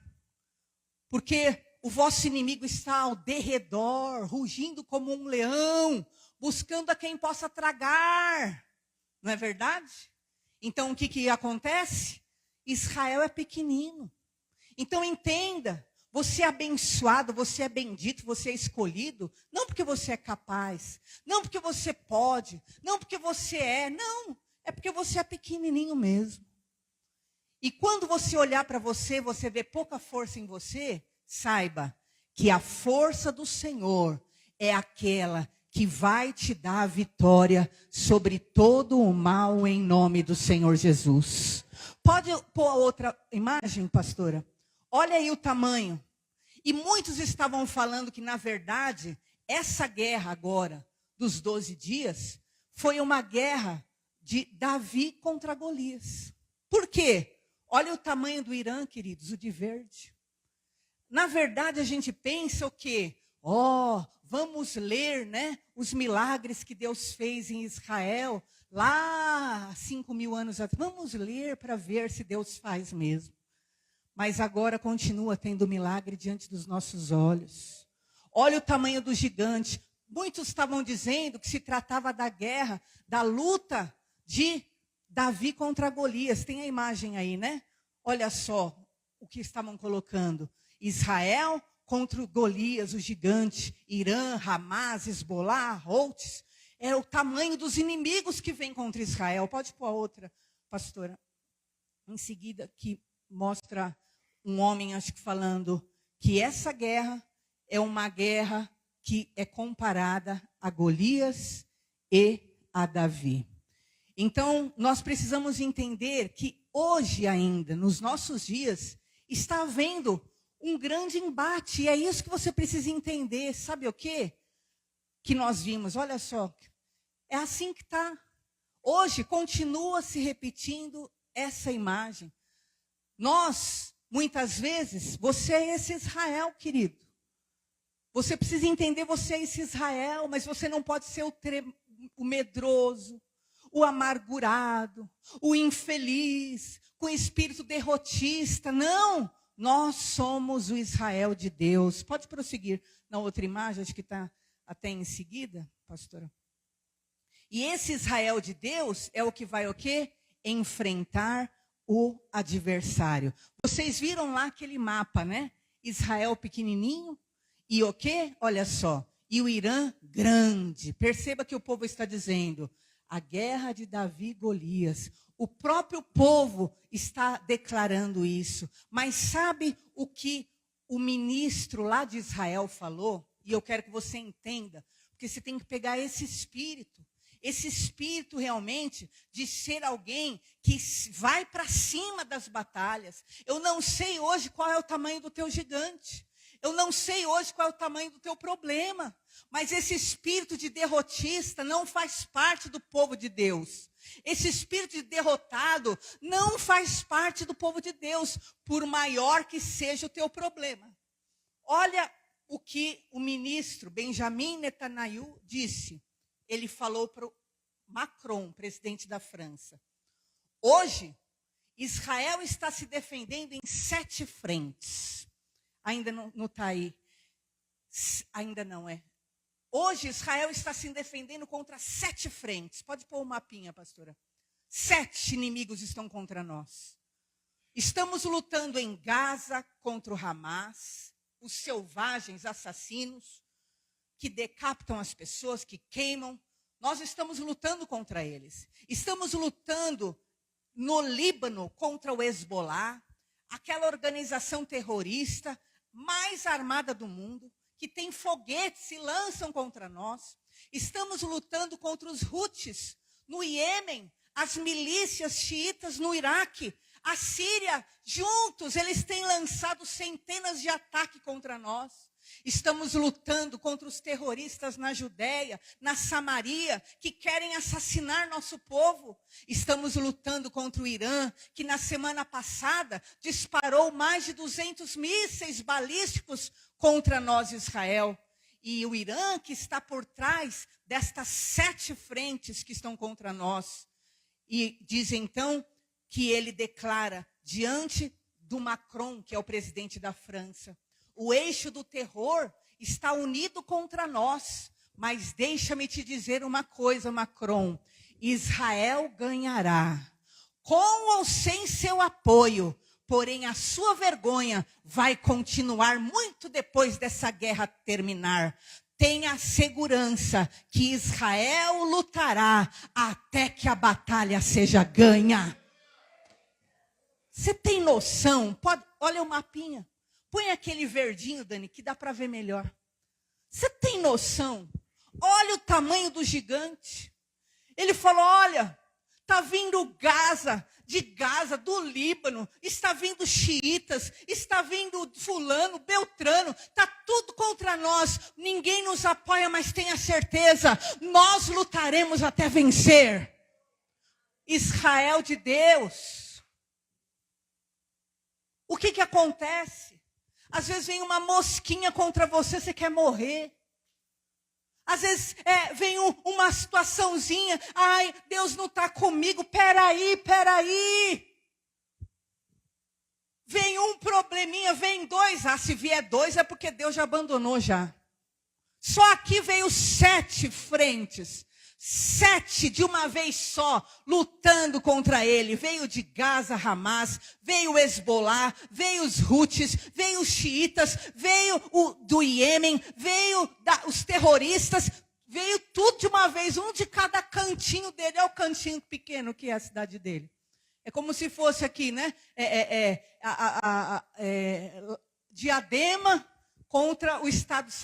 A: porque o vosso inimigo está ao derredor, rugindo como um leão, buscando a quem possa tragar. Não é verdade? Então o que acontece? Israel é pequenino. Então entenda. Você é abençoado, você é bendito, você é escolhido, não porque você é capaz, não porque você pode, não porque você não, é porque você é pequenininho mesmo. E quando você olhar para você, você vê pouca força em você, saiba que a força do Senhor é aquela que vai te dar a vitória sobre todo o mal em nome do Senhor Jesus. Pode pôr a outra imagem, pastora? Olha aí o tamanho. E muitos estavam falando que, na verdade, essa guerra agora, dos 12 dias, foi uma guerra de Davi contra Golias. Por quê? Olha o tamanho do Irã, queridos, o de verde. Na verdade, a gente pensa o quê? Vamos ler, né, os milagres que Deus fez em Israel, lá há 5.000 anos atrás. Vamos ler para ver se Deus faz mesmo. Mas agora continua tendo milagre diante dos nossos olhos. Olha o tamanho do gigante. Muitos estavam dizendo que se tratava da guerra, da luta de Davi contra Golias. Tem a imagem aí, né? Olha só o que estavam colocando. Israel contra Golias, o gigante. Irã, Hamas, Hezbollah, Houthis. É o tamanho dos inimigos que vem contra Israel. Pode pôr a outra, pastora. Em seguida, que mostra um homem, acho que falando que essa guerra é uma guerra que é comparada a Golias e a Davi. Então, nós precisamos entender que hoje ainda, nos nossos dias, está havendo um grande embate. E é isso que você precisa entender. Sabe o quê? Que nós vimos, olha só. É assim que está. Hoje, continua se repetindo essa imagem. Nós, muitas vezes, você é esse Israel, querido. Você precisa entender, você é esse Israel, mas você não pode ser o medroso, o amargurado, o infeliz, com espírito derrotista. Não, nós somos o Israel de Deus. Pode prosseguir na outra imagem, acho que está até em seguida, pastora. E esse Israel de Deus é o que vai o quê? Enfrentar o adversário. Vocês viram lá aquele mapa, né? Israel pequenininho. E o quê? Olha só. E o Irã grande. Perceba que o povo está dizendo. A guerra de Davi e Golias. O próprio povo está declarando isso. Mas sabe o que o ministro lá de Israel falou? E eu quero que você entenda. Porque você tem que pegar esse espírito. Esse espírito realmente de ser alguém que vai para cima das batalhas. Eu não sei hoje qual é o tamanho do teu gigante. Eu não sei hoje qual é o tamanho do teu problema. Mas esse espírito de derrotista não faz parte do povo de Deus. Esse espírito de derrotado não faz parte do povo de Deus, por maior que seja o teu problema. Olha o que o ministro Benjamin Netanyahu disse. Ele falou para o Macron, presidente da França. Hoje, Israel está se defendendo em 7 frentes. Ainda não está aí. Ainda não é. Hoje, Israel está se defendendo contra 7 frentes. Pode pôr o mapinha, pastora. 7 inimigos estão contra nós. Estamos lutando em Gaza contra o Hamas, os selvagens assassinos, que decapitam as pessoas, que queimam. Nós estamos lutando contra eles. Estamos lutando no Líbano contra o Hezbollah, aquela organização terrorista mais armada do mundo, que tem foguetes e lançam contra nós. Estamos lutando contra os Houthis no Iêmen, as milícias xiitas no Iraque, a Síria, juntos, eles têm lançado centenas de ataques contra nós. Estamos lutando contra os terroristas na Judéia, na Samaria, que querem assassinar nosso povo. Estamos lutando contra o Irã, que na semana passada disparou mais de 200 mísseis balísticos contra nós, Israel. E o Irã que está por trás destas 7 frentes que estão contra nós. E diz então que ele declara diante do Macron, que é o presidente da França, o eixo do terror está unido contra nós. Mas deixa-me te dizer uma coisa, Macron. Israel ganhará, com ou sem seu apoio. Porém, a sua vergonha vai continuar muito depois dessa guerra terminar. Tenha segurança que Israel lutará até que a batalha seja ganha. Você tem noção? Olha o mapinha. Põe aquele verdinho, Dani, que dá para ver melhor. Você tem noção? Olha o tamanho do gigante. Ele falou, olha, está vindo de Gaza, do Líbano, está vindo xiitas, está vindo fulano, beltrano, está tudo contra nós. Ninguém nos apoia, mas tenha certeza, nós lutaremos até vencer. Israel de Deus. O que acontece? Às vezes vem uma mosquinha contra você, você quer morrer. Às vezes vem uma situaçãozinha, ai, Deus não está comigo, peraí. Vem um probleminha, vem 2, se vier 2 é porque Deus já abandonou já. Só aqui veio 7 frentes. 7 de uma vez só, lutando contra ele. Veio de Gaza, Hamas, veio o Hezbollah, veio os Houthis, veio os xiitas, veio do Iêmen, veio os terroristas, veio tudo de uma vez, um de cada cantinho dele. É o cantinho pequeno que é a cidade dele. É como se fosse aqui, né? Diadema contra o estado de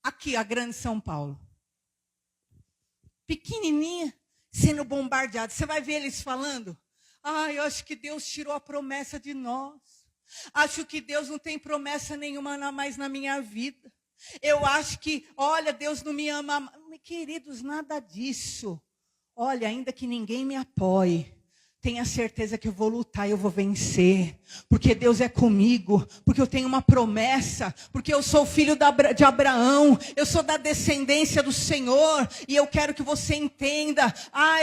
A: aqui, a grande São Paulo. Pequenininha, sendo bombardeada. Você vai ver eles falando: eu acho que Deus tirou a promessa de nós. Acho que Deus não tem promessa nenhuma mais na minha vida. Eu acho que, olha, Deus não me ama. Queridos, nada disso. Olha, ainda que ninguém me apoie, tenha certeza que eu vou lutar e eu vou vencer. Porque Deus é comigo. Porque eu tenho uma promessa. Porque eu sou filho de Abraão. Eu sou da descendência do Senhor. E eu quero que você entenda.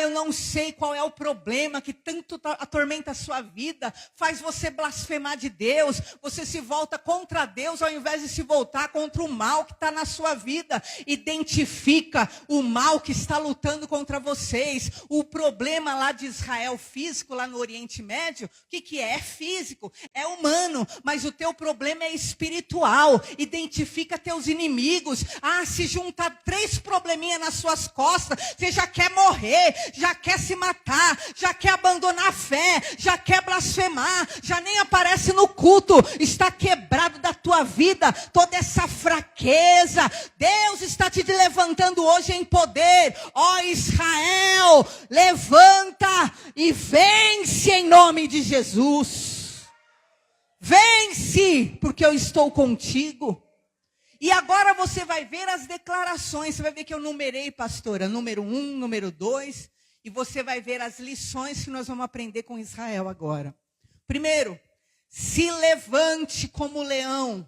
A: Eu não sei qual é o problema que tanto atormenta a sua vida. Faz você blasfemar de Deus. Você se volta contra Deus ao invés de se voltar contra o mal que está na sua vida. Identifica o mal que está lutando contra vocês. O problema lá de Israel físico, lá no Oriente Médio, o que é? É físico. É humano, mas o teu problema é espiritual. Identifica teus inimigos. Se juntar 3 probleminhas nas suas costas, você já quer morrer, já quer se matar, já quer abandonar a fé, já quer blasfemar, já nem aparece no culto. Está quebrado da tua vida toda essa fraqueza. Deus está te levantando hoje em poder. Ó Israel, levanta e vence em nome de Jesus. Vence, porque eu estou contigo. E agora você vai ver as declarações. Você vai ver que eu numerei, pastora, número 1, número 2. E você vai ver as lições que nós vamos aprender com Israel agora. Primeiro, se levante como leão,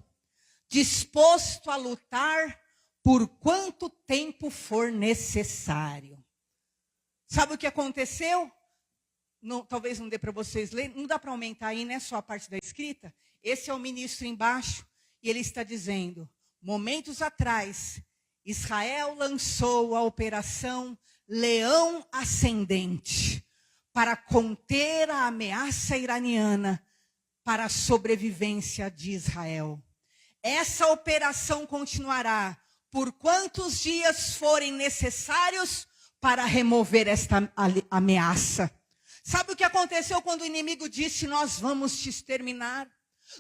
A: disposto a lutar por quanto tempo for necessário. Sabe o que aconteceu? Não, talvez não dê para vocês lerem, não dá para aumentar aí, né, só a parte da escrita. Esse é o ministro embaixo, e ele está dizendo: momentos atrás, Israel lançou a operação Leão Ascendente para conter a ameaça iraniana para a sobrevivência de Israel. Essa operação continuará por quantos dias forem necessários para remover esta ameaça. Sabe o que aconteceu quando o inimigo disse: nós vamos te exterminar,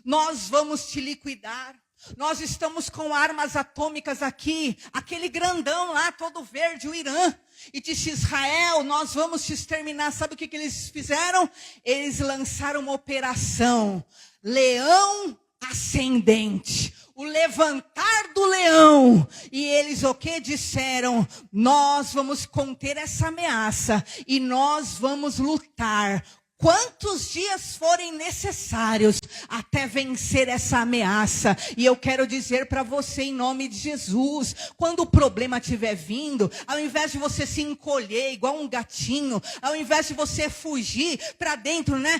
A: nós vamos te liquidar, nós estamos com armas atômicas aqui, aquele grandão lá, todo verde, o Irã, e disse: Israel, nós vamos te exterminar. Sabe o que eles fizeram? Eles lançaram uma operação Leão Ascendente, o levantar do leão. E eles o que disseram? Nós vamos conter essa ameaça e nós vamos lutar quantos dias forem necessários até vencer essa ameaça. E eu quero dizer para você, em nome de Jesus, quando o problema estiver vindo, ao invés de você se encolher igual um gatinho, ao invés de você fugir para dentro, né,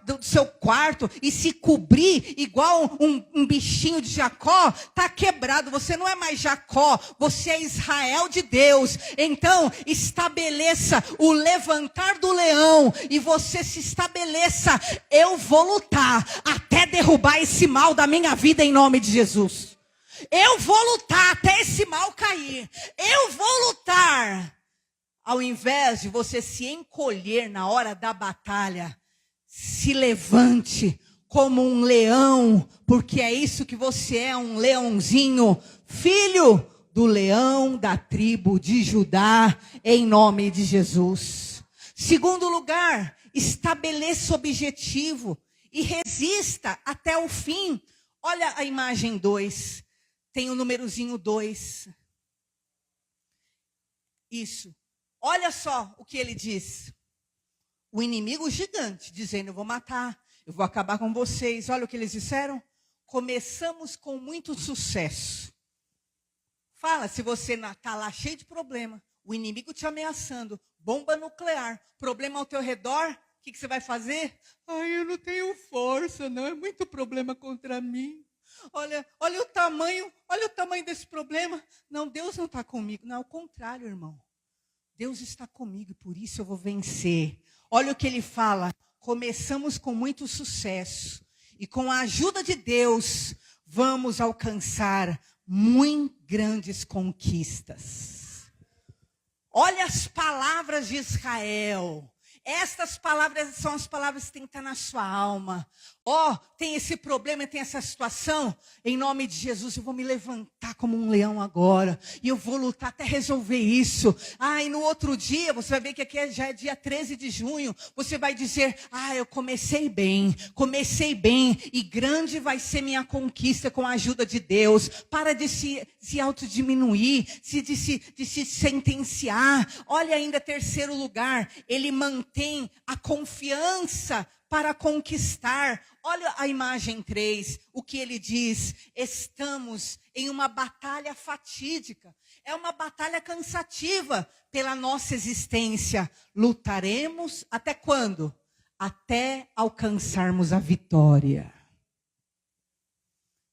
A: do seu quarto e se cobrir igual um bichinho de Jacó, tá quebrado. Você não é mais Jacó, você é Israel de Deus. Então estabeleça o levantar do leão e você se estabeleça: eu vou lutar até derrubar esse mal da minha vida em nome de Jesus. Eu vou lutar até esse mal cair. Eu vou lutar. Ao invés de você se encolher na hora da batalha, se levante como um leão, porque é isso que você é, um leãozinho, filho do leão da tribo de Judá, em nome de Jesus. Segundo lugar, estabeleça objetivo e resista até o fim. Olha a imagem 2. Tem o númerozinho 2. Isso. Olha só o que ele diz. O inimigo gigante, dizendo: eu vou matar, eu vou acabar com vocês. Olha o que eles disseram. Começamos com muito sucesso. Fala, se você está lá cheio de problema, o inimigo te ameaçando, bomba nuclear, problema ao teu redor, o que você vai fazer? Eu não tenho força, não, é muito problema contra mim. Olha o tamanho desse problema. Não, Deus não está comigo. Não, ao contrário, irmão. Deus está comigo e por isso eu vou vencer. Olha o que ele fala. Começamos com muito sucesso. E com a ajuda de Deus, vamos alcançar muito grandes conquistas. Olha as palavras de Israel. Estas palavras são as palavras que tem que estar na sua alma. Tem esse problema, tem essa situação. Em nome de Jesus, eu vou me levantar como um leão agora. E eu vou lutar até resolver isso. E no outro dia, você vai ver que aqui já é dia 13 de junho. Você vai dizer, eu comecei bem. E grande vai ser minha conquista com a ajuda de Deus. Para de se autodiminuir, de se sentenciar. Olha ainda, terceiro lugar, ele mantém a confiança para conquistar. Olha a imagem 3, o que ele diz. Estamos em uma batalha fatídica. É uma batalha cansativa pela nossa existência. Lutaremos até quando? Até alcançarmos a vitória.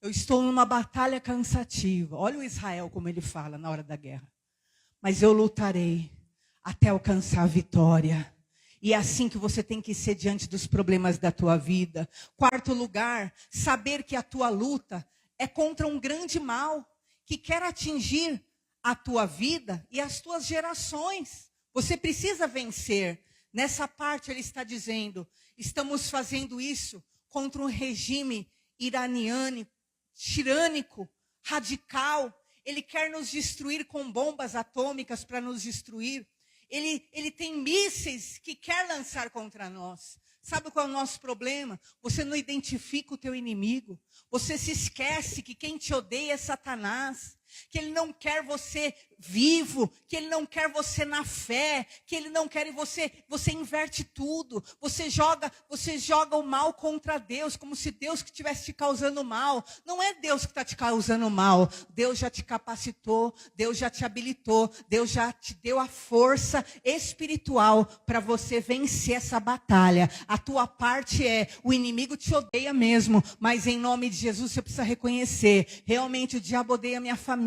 A: Eu estou numa batalha cansativa. Olha o Israel como ele fala na hora da guerra. Mas eu lutarei até alcançar a vitória. E é assim que você tem que ser diante dos problemas da tua vida. Quarto lugar, saber que a tua luta é contra um grande mal que quer atingir a tua vida e as tuas gerações. Você precisa vencer. Nessa parte ele está dizendo, estamos fazendo isso contra um regime iraniano, tirânico, radical. Ele quer nos destruir com bombas atômicas para nos destruir. Ele tem mísseis que quer lançar contra nós. Sabe qual é o nosso problema? Você não identifica o teu inimigo. Você se esquece que quem te odeia é Satanás. Que ele não quer você vivo, que ele não quer você na fé, que ele não quer você inverte tudo. Você joga o mal contra Deus, como se Deus que estivesse te causando mal. Não é Deus que está te causando mal. Deus já te capacitou, Deus já te habilitou, Deus já te deu a força espiritual para você vencer essa batalha. A tua parte o inimigo te odeia mesmo, mas em nome de Jesus você precisa reconhecer, realmente o diabo odeia minha família.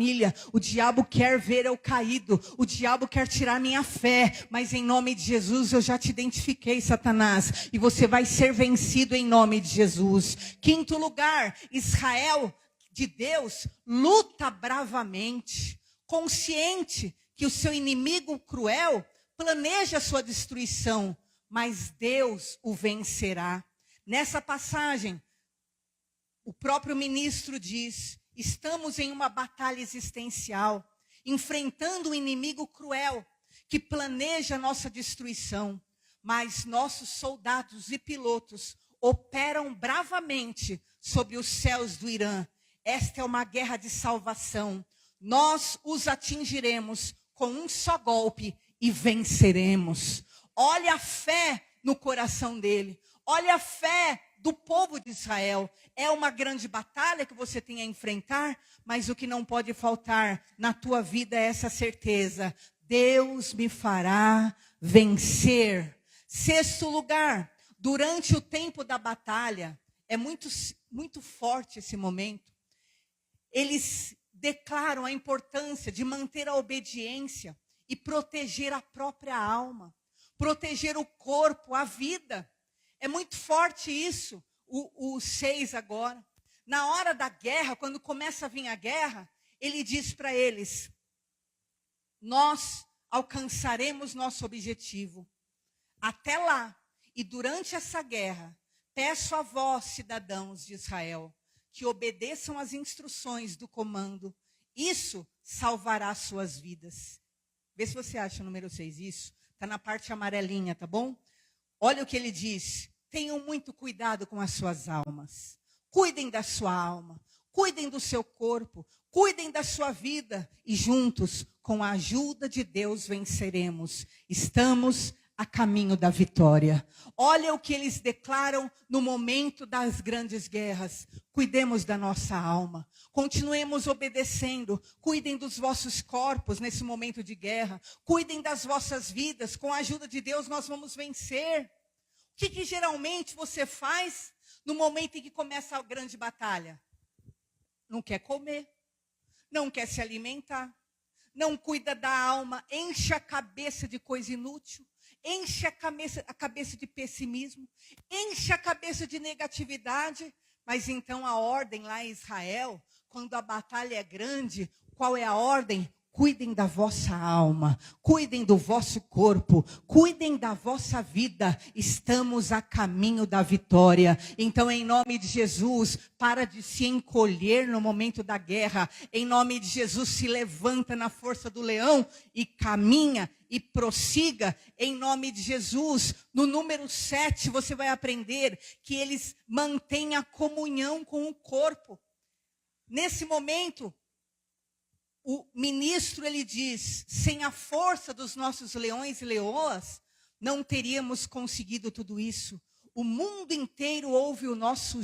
A: O diabo quer ver eu caído. O diabo quer tirar minha fé. Mas em nome de Jesus eu já te identifiquei, Satanás. E você vai ser vencido em nome de Jesus. Quinto lugar, Israel de Deus luta bravamente. Consciente que o seu inimigo cruel planeja a sua destruição. Mas Deus o vencerá. Nessa passagem, o próprio ministro diz: estamos em uma batalha existencial, enfrentando um inimigo cruel que planeja a nossa destruição. Mas nossos soldados e pilotos operam bravamente sobre os céus do Irã. Esta é uma guerra de salvação. Nós os atingiremos com um só golpe e venceremos. Olha a fé no coração dele. Olha a fé do povo de Israel. É uma grande batalha que você tem a enfrentar, mas o que não pode faltar na tua vida é essa certeza: Deus me fará vencer. Sexto lugar, durante o tempo da batalha, é muito forte esse momento. Eles declaram a importância de manter a obediência e proteger a própria alma, proteger o corpo, a vida. É muito forte isso, o 6 agora. Na hora da guerra, quando começa a vir a guerra, ele diz para eles: nós alcançaremos nosso objetivo. Até lá, e durante essa guerra, peço a vós, cidadãos de Israel, que obedeçam às instruções do comando. Isso salvará suas vidas. Vê se você acha o número 6, isso. Está na parte amarelinha, tá bom? Olha o que ele diz. Tenham muito cuidado com as suas almas. Cuidem da sua alma. Cuidem do seu corpo. Cuidem da sua vida. E juntos, com a ajuda de Deus, venceremos. Estamos a caminho da vitória. Olha o que eles declaram no momento das grandes guerras. Cuidemos da nossa alma. Continuemos obedecendo. Cuidem dos vossos corpos nesse momento de guerra. Cuidem das vossas vidas. Com a ajuda de Deus nós vamos vencer. O que geralmente você faz no momento em que começa a grande batalha? não quer comer, não quer se alimentar, não cuida da alma, enche a cabeça de coisa inútil, enche a cabeça de pessimismo, enche a cabeça de negatividade. Mas então a ordem lá em Israel, quando a batalha é grande, qual é a ordem? Cuidem da vossa alma, cuidem do vosso corpo, cuidem da vossa vida. Estamos a caminho da vitória. Então, em nome de Jesus, para de se encolher no momento da guerra. Em nome de Jesus, se levanta na força do leão e caminha e prossiga. Em nome de Jesus, no número 7, você vai aprender que eles mantêm a comunhão com o corpo. Nesse momento, o ministro, ele diz, sem a força dos nossos leões e leoas, não teríamos conseguido tudo isso. O mundo inteiro ouve o nosso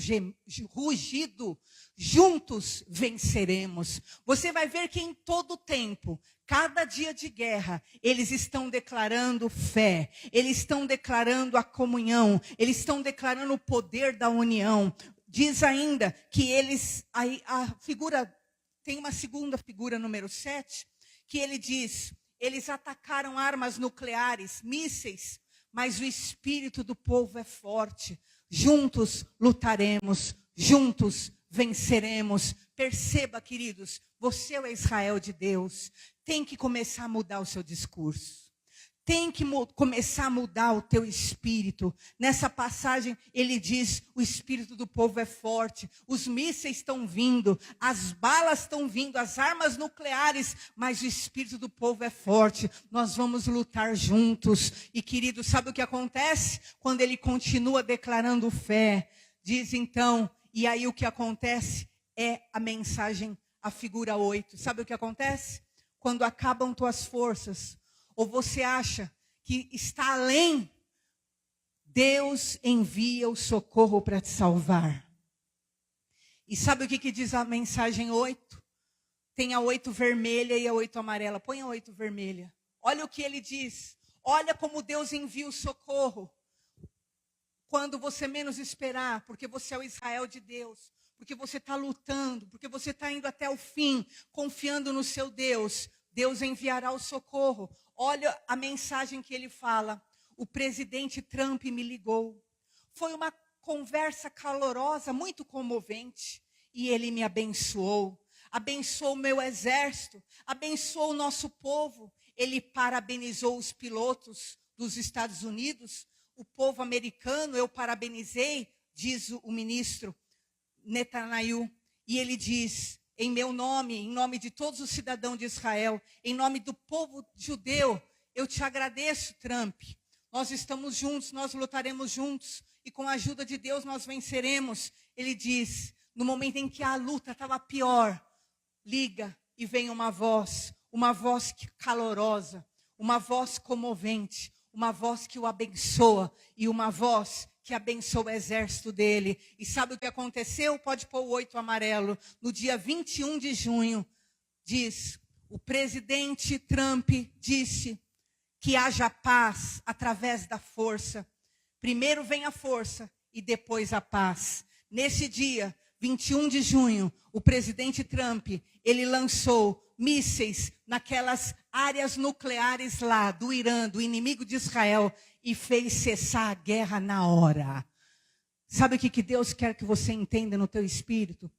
A: rugido. Juntos venceremos. Você vai ver que em todo tempo, cada dia de guerra, eles estão declarando fé. Eles estão declarando a comunhão. Eles estão declarando o poder da união. Diz ainda que eles, a figura... Tem uma segunda figura, número 7, que ele diz, eles atacaram armas nucleares, mísseis, mas o espírito do povo é forte. Juntos lutaremos, juntos venceremos. Perceba, queridos, você é o Israel de Deus. Tem que começar a mudar o seu discurso. Tem que começar a mudar o teu espírito. Nessa passagem, ele diz, o espírito do povo é forte. Os mísseis estão vindo, as balas estão vindo, as armas nucleares, mas o espírito do povo é forte. Nós vamos lutar juntos. E, querido, sabe o que acontece? Quando ele continua declarando fé, diz então, e aí o que acontece é a mensagem, a figura 8. Sabe o que acontece? Quando acabam tuas forças, ou você acha que está além, Deus envia o socorro para te salvar. E sabe o que diz a mensagem 8? Tem a 8 vermelha e a 8 amarela. Põe a 8 vermelha. Olha o que ele diz. Olha como Deus envia o socorro. Quando você menos esperar, porque você é o Israel de Deus. Porque você está lutando, porque você está indo até o fim, confiando no seu Deus. Deus enviará o socorro. Olha a mensagem que ele fala. O presidente Trump me ligou. Foi uma conversa calorosa, muito comovente. E ele me abençoou. Abençoou o meu exército. Abençoou o nosso povo. Ele parabenizou os pilotos dos Estados Unidos. O povo americano eu parabenizei, diz o ministro Netanyahu. E ele diz... Em meu nome, em nome de todos os cidadãos de Israel, em nome do povo judeu, eu te agradeço, Trump. Nós estamos juntos, nós lutaremos juntos. E com a ajuda de Deus nós venceremos. Ele diz, no momento em que a luta estava pior, liga e vem uma voz calorosa, uma voz comovente, uma voz que o abençoa e uma voz que abençoa o exército dele. E sabe o que aconteceu? Pode pôr o 8 amarelo. No dia 21 de junho, diz, o presidente Trump disse que haja paz através da força. Primeiro vem a força e depois a paz. Nesse dia, 21 de junho, o presidente Trump, ele lançou mísseis naquelas áreas nucleares lá do Irã, do inimigo de Israel, e fez cessar a guerra na hora. Sabe o que Deus quer que você entenda no teu espírito?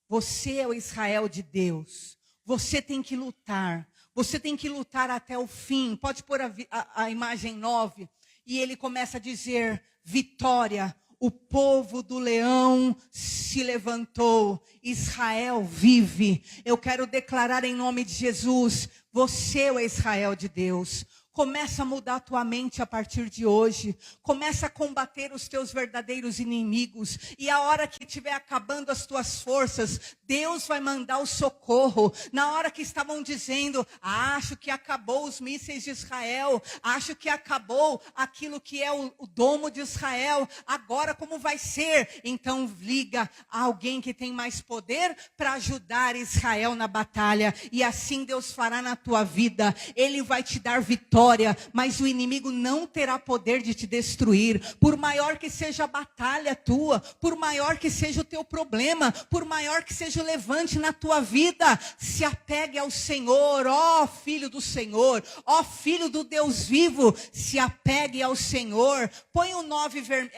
A: Você é o Israel de Deus. Você tem que lutar. Você tem que lutar até o fim. Pode pôr a imagem 9. E ele começa a dizer, vitória. O povo do leão se levantou. Israel vive. Eu quero declarar em nome de Jesus. Você é o Israel de Deus. Começa a mudar a tua mente a partir de hoje. Começa a combater os teus verdadeiros inimigos. E a hora que estiver acabando as tuas forças, Deus vai mandar o socorro. Na hora que estavam dizendo, acho que acabou os mísseis de Israel. Acho que acabou aquilo que é o domo de Israel. Agora como vai ser? Então liga a alguém que tem mais poder para ajudar Israel na batalha. E assim Deus fará na tua vida. Ele vai te dar vitória. vitória, mas o inimigo não terá poder de te destruir. Por maior que seja a batalha tua, por maior que seja o teu problema, por maior que seja o levante na tua vida, se apegue ao Senhor, ó filho do Senhor, ó filho do Deus vivo, se apegue ao Senhor. Põe o 9 vermelho,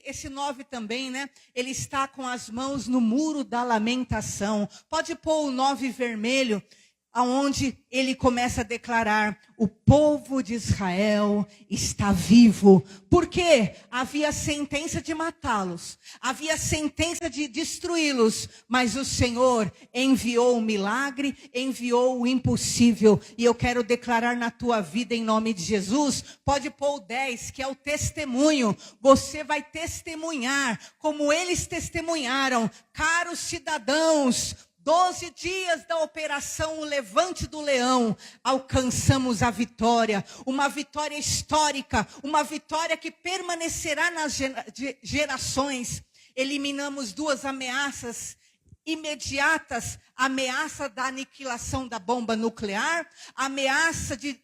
A: esse 9 também, né? Ele está com as mãos no muro da lamentação. Pode pôr o 9 vermelho, aonde ele começa a declarar: o povo de Israel está vivo. Porque havia sentença de matá-los, havia sentença de destruí-los, mas o Senhor enviou o milagre, enviou o impossível. E eu quero declarar na tua vida, em nome de Jesus, pode pôr o 10, que é o testemunho. Você vai testemunhar como eles testemunharam. Caros cidadãos, 12 dias da operação O Levante do Leão, alcançamos a vitória, uma vitória histórica, uma vitória que permanecerá nas gerações. Eliminamos 2 ameaças imediatas: a ameaça da aniquilação da bomba nuclear, a ameaça de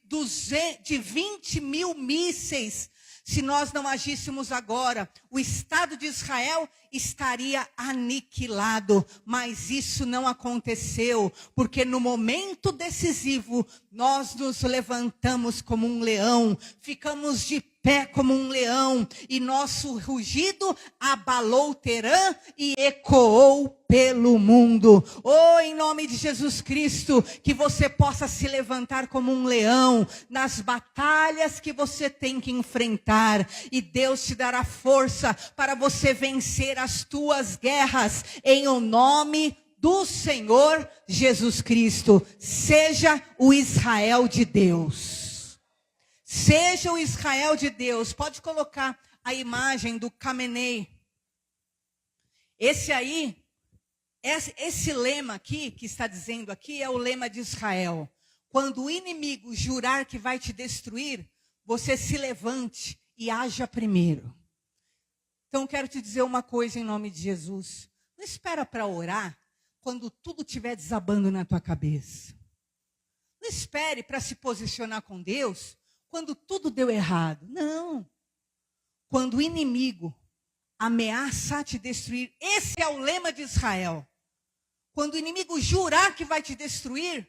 A: 20 mil mísseis. Se nós não agíssemos agora, o Estado de Israel estaria aniquilado. Mas isso não aconteceu, porque no momento decisivo, nós nos levantamos como um leão, ficamos de pé como um leão, e nosso rugido abalou Terã e ecoou pelo mundo. Oh, em nome de Jesus Cristo, que você possa se levantar como um leão nas batalhas que você tem que enfrentar, e Deus te dará força para você vencer as tuas guerras, em o nome do Senhor Jesus Cristo. Seja o Israel de Deus. Seja o Israel de Deus. Pode colocar a imagem do Khamenei. Esse lema aqui, que está dizendo aqui, é o lema de Israel. Quando o inimigo jurar que vai te destruir, você se levante e haja primeiro. Então quero te dizer uma coisa em nome de Jesus. Não espera para orar quando tudo estiver desabando na tua cabeça. Não espere para se posicionar com Deus quando tudo deu errado. Não. Quando o inimigo ameaça te destruir, esse é o lema de Israel. Quando o inimigo jurar que vai te destruir,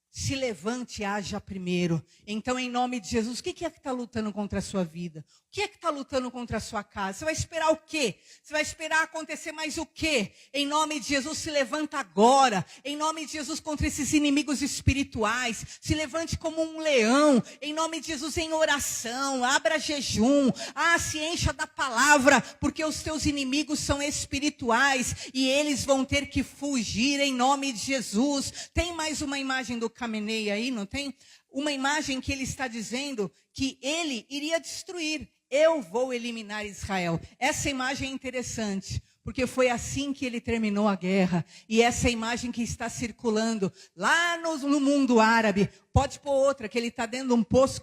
A: se levante e haja primeiro. Então, em nome de Jesus, o que é que está lutando contra a sua vida? O que é que está lutando contra a sua casa? Você vai esperar o quê? Você vai esperar acontecer mais o quê? Em nome de Jesus, se levanta agora. Em nome de Jesus, contra esses inimigos espirituais. Se levante como um leão. Em nome de Jesus, em oração. Abra jejum. Se encha da palavra. Porque os teus inimigos são espirituais. E eles vão ter que fugir em nome de Jesus. Tem mais uma imagem do Khamenei aí, não tem? Uma imagem que ele está dizendo que ele iria destruir. Eu vou eliminar Israel. Essa imagem é interessante, porque foi assim que ele terminou a guerra. E essa imagem que está circulando lá no mundo árabe. Pode pôr outra, que ele está dentro de um poço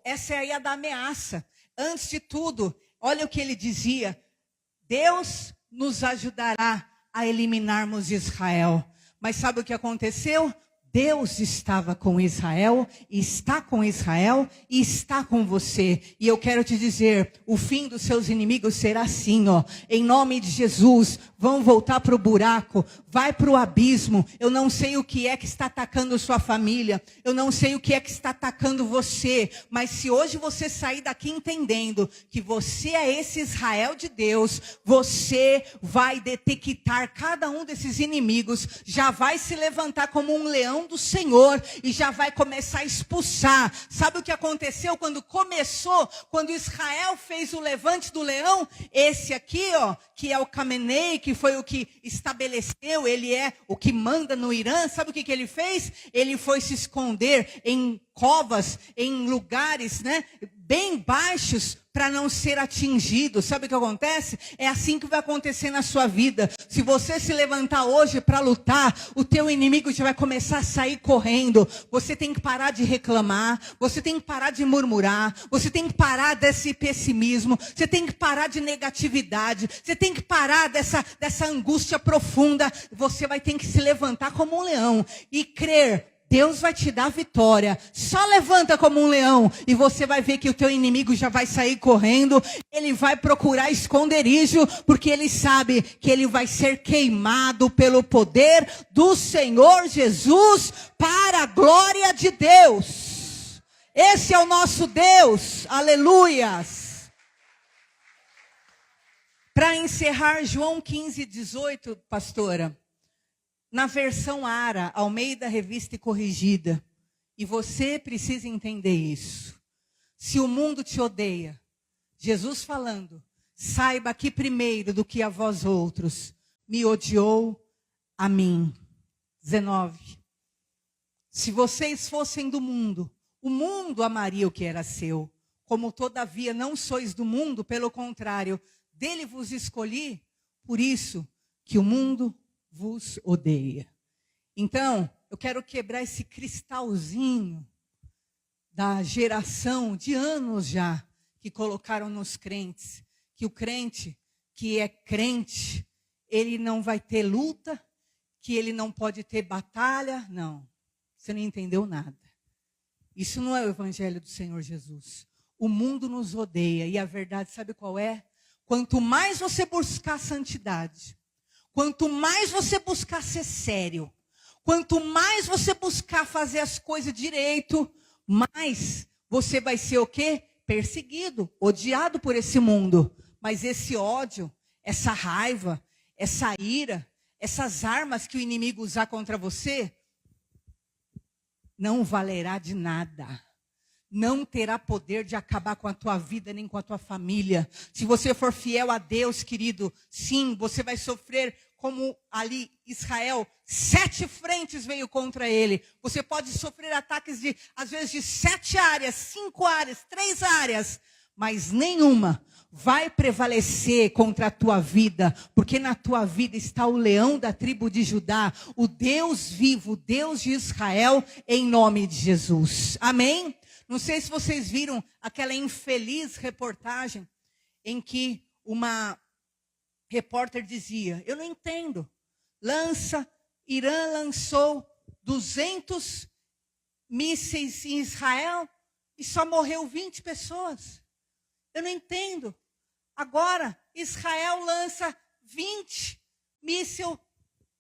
A: essa é aí a da ameaça. Antes de tudo, olha o que ele dizia: Deus nos ajudará a eliminarmos Israel. Mas sabe o que aconteceu? Deus estava com Israel, está com Israel e está com você. E eu quero te dizer, o fim dos seus inimigos será assim, ó. Em nome de Jesus, vão voltar para o buraco, vai para o abismo. Eu não sei o que é que está atacando sua família, eu não sei o que é que está atacando você. Mas se hoje você sair daqui entendendo que você é esse Israel de Deus, você vai detectar cada um desses inimigos, já vai se levantar como um leão do Senhor e já vai começar a expulsar. Sabe o que aconteceu quando Israel fez o levante do leão? Esse aqui, ó, que é o Khamenei, que foi o que estabeleceu, ele é o que manda no Irã. Sabe o que ele fez? Ele foi se esconder em covas, em lugares, né, bem baixos, para não ser atingido. Sabe o que acontece? É assim que vai acontecer na sua vida. Se você se levantar hoje para lutar, o teu inimigo já vai começar a sair correndo. Você tem que parar de reclamar, você tem que parar de murmurar, você tem que parar desse pessimismo, você tem que parar de negatividade, você tem que parar dessa angústia profunda. Você vai ter que se levantar como um leão e crer. Deus vai te dar vitória. Só levanta como um leão e você vai ver que o teu inimigo já vai sair correndo. Ele vai procurar esconderijo, porque ele sabe que ele vai ser queimado pelo poder do Senhor Jesus para a glória de Deus. Esse é o nosso Deus. Aleluias. Para encerrar, João 15:18, pastora. Na versão ARA, Almeida Revista e Corrigida. E você precisa entender isso. Se o mundo te odeia, Jesus falando, saiba que primeiro do que a vós outros, me odiou a mim. 19. Se vocês fossem do mundo, o mundo amaria o que era seu. Como todavia não sois do mundo, pelo contrário, dele vos escolhi, por isso que o mundo vos odeia. Então, eu quero quebrar esse cristalzinho da geração de anos já que colocaram nos crentes, que o crente que é crente, ele não vai ter luta, que ele não pode ter batalha. Não, você não entendeu nada. Isso não é o evangelho do Senhor Jesus. O mundo nos odeia e a verdade sabe qual é? Quanto mais você buscar santidade, quanto mais você buscar ser sério, quanto mais você buscar fazer as coisas direito, mais você vai ser o quê? Perseguido, odiado por esse mundo. Mas esse ódio, essa raiva, essa ira, essas armas que o inimigo usar contra você, não valerá de nada. Não terá poder de acabar com a tua vida, nem com a tua família. Se você for fiel a Deus, querido, sim, você vai sofrer como ali Israel. 7 frentes veio contra ele. Você pode sofrer ataques de, às vezes, de 7 áreas, 5 áreas, 3 áreas. Mas nenhuma vai prevalecer contra a tua vida. Porque na tua vida está o leão da tribo de Judá. O Deus vivo, o Deus de Israel, em nome de Jesus. Amém? Não sei se vocês viram aquela infeliz reportagem em que uma repórter dizia, eu não entendo, Irã lançou 200 mísseis em Israel e só morreu 20 pessoas. Eu não entendo. Agora, Israel lança 20 mísseis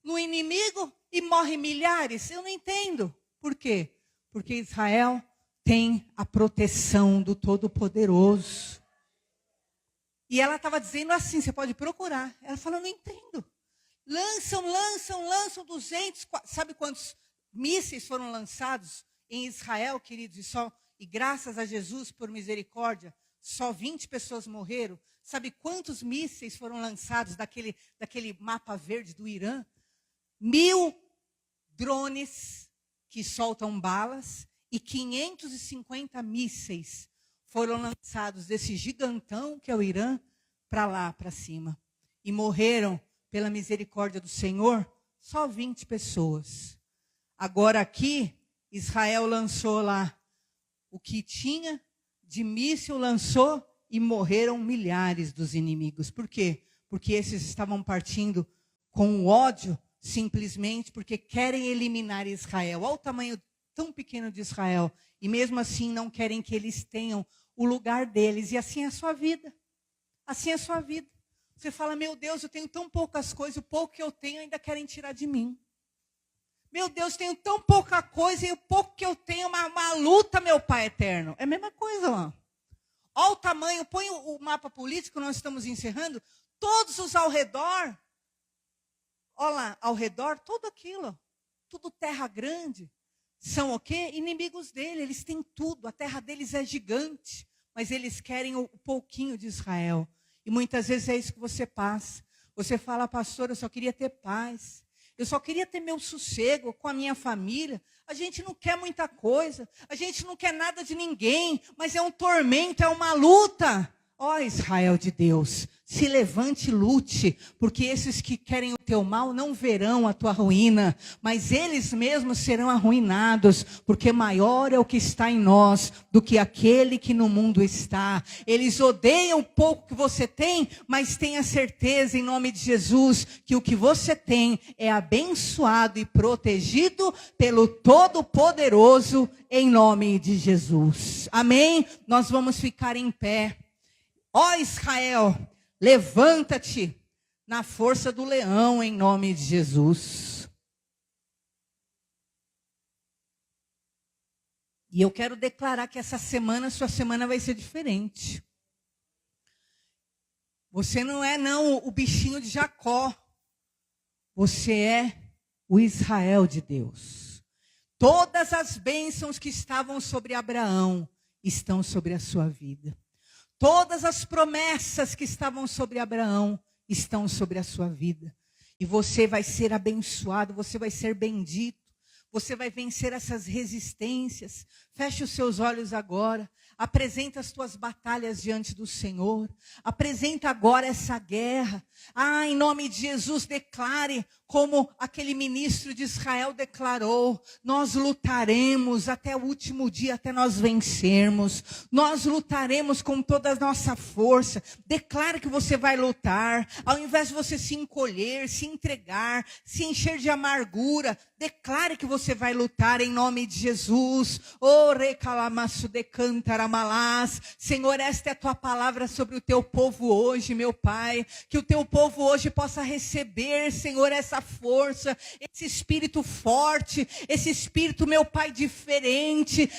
A: no inimigo e morre milhares. Eu não entendo. Por quê? Porque Israel tem a proteção do Todo-Poderoso. E ela estava dizendo assim, você pode procurar. Ela falou, não entendo. Lançam 200, sabe quantos mísseis foram lançados em Israel, queridos? E graças a Jesus, por misericórdia, só 20 pessoas morreram. Sabe quantos mísseis foram lançados daquele mapa verde do Irã? 1000 drones que soltam balas. E 550 mísseis foram lançados desse gigantão que é o Irã para lá, para cima. E morreram, pela misericórdia do Senhor, só 20 pessoas. Agora aqui, Israel lançou lá o que tinha de míssil, lançou e morreram milhares dos inimigos. Por quê? Porque esses estavam partindo com o ódio, simplesmente porque querem eliminar Israel. Olha o tamanho tão pequeno de Israel, e mesmo assim não querem que eles tenham o lugar deles, e assim é a sua vida, assim é a sua vida. Você fala, meu Deus, eu tenho tão poucas coisas, o pouco que eu tenho ainda querem tirar de mim. Meu Deus, tenho tão pouca coisa, e o pouco que eu tenho é uma luta, meu Pai eterno. É a mesma coisa lá. Olha o tamanho, põe o mapa político, nós estamos encerrando, todos os ao redor, olha lá, ao redor, tudo aquilo, tudo terra grande. São o quê? Inimigos dele, eles têm tudo, a terra deles é gigante, mas eles querem o pouquinho de Israel. E muitas vezes é isso que você passa. Você fala, pastor, eu só queria ter paz, eu só queria ter meu sossego com a minha família. A gente não quer muita coisa, a gente não quer nada de ninguém, mas é um tormento, é uma luta. Ó Israel de Deus, Se levante e lute, porque esses que querem o teu mal não verão a tua ruína, mas eles mesmos serão arruinados, porque maior é o que está em nós do que aquele que no mundo está. Eles odeiam o pouco que você tem, mas tenha certeza em nome de Jesus que o que você tem é abençoado e protegido pelo Todo-Poderoso em nome de Jesus. Amém? Nós vamos ficar em pé. Ó Israel, levanta-te na força do leão em nome de Jesus. E eu quero declarar que essa semana, sua semana vai ser diferente. Você não é o bichinho de Jacó. Você é o Israel de Deus. Todas as bênçãos que estavam sobre Abraão estão sobre a sua vida. Todas as promessas que estavam sobre Abraão estão sobre a sua vida. E você vai ser abençoado, você vai ser bendito. Você vai vencer essas resistências. Feche os seus olhos agora. Apresenta as tuas batalhas diante do Senhor. Apresenta agora essa guerra. Em nome de Jesus, declare como aquele ministro de Israel declarou: nós lutaremos até o último dia, até nós vencermos. Nós lutaremos com toda a nossa força. Declare que você vai lutar. Ao invés de você se encolher, se entregar, se encher de amargura, declare que você vai lutar em nome de Jesus. Senhor, esta é a tua palavra sobre o teu povo hoje, meu Pai. Que o teu povo hoje possa receber, Senhor, essa força, esse espírito forte, esse espírito, meu Pai, diferente.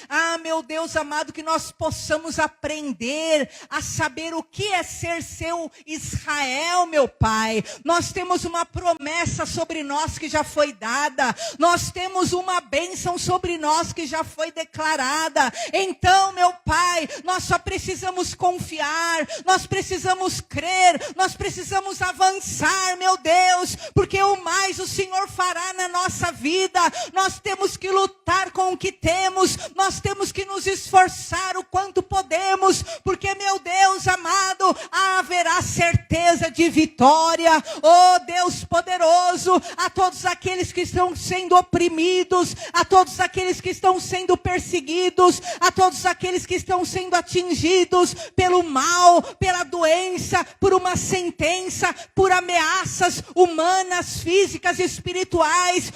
A: Meu Deus amado, que nós possamos aprender a saber o que é ser seu Israel, meu Pai. Nós temos uma promessa sobre nós que já foi dada. Nós temos uma bênção sobre nós que já foi declarada. Então, meu Pai, nós só precisamos confiar, nós precisamos crer, nós precisamos avançar, meu Deus, porque o mais o Senhor fará na nossa vida. Nós temos que lutar com o que temos, nós temos que nos esforçar o quanto podemos, porque, meu Deus amado, haverá certeza de vitória. Oh Deus poderoso, a todos aqueles que estão sendo oprimidos, a todos aqueles que estão sendo perseguidos, a todos aqueles que estão sendo atingidos pelo mal, pela doença, por uma sentença, por ameaças humanas, físicas, espirituais.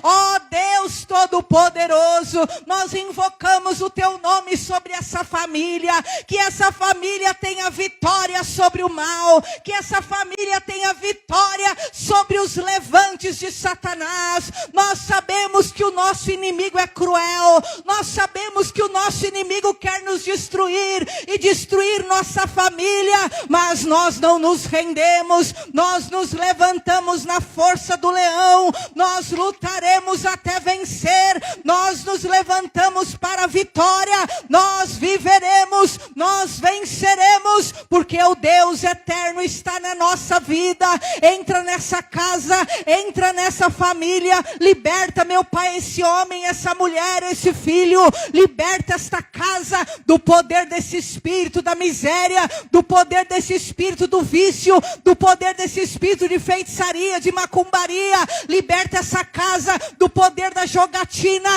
A: Ó Deus Todo-Poderoso, nós invocamos o teu nome sobre essa família, que essa família tenha vitória sobre o mal, que essa família tenha vitória sobre os levantes de Satanás. Nós sabemos que o nosso inimigo é cruel, nós sabemos que o nosso inimigo quer nos destruir e destruir nossa família, mas nós não nos rendemos, nós nos levantamos na força do leão, nós lutaremos até vencer, nós nos levantamos para a vitória, nós viveremos, nós venceremos, porque o Deus eterno está na nossa vida. Entra nessa casa, entra nessa família, liberta, meu Pai, esse homem, essa mulher, esse filho, liberta esta casa do poder desse espírito da miséria, do poder desse espírito do vício, do poder desse espírito de feitiçaria, de macumbaria. Liberta essa casa do poder da jogatina.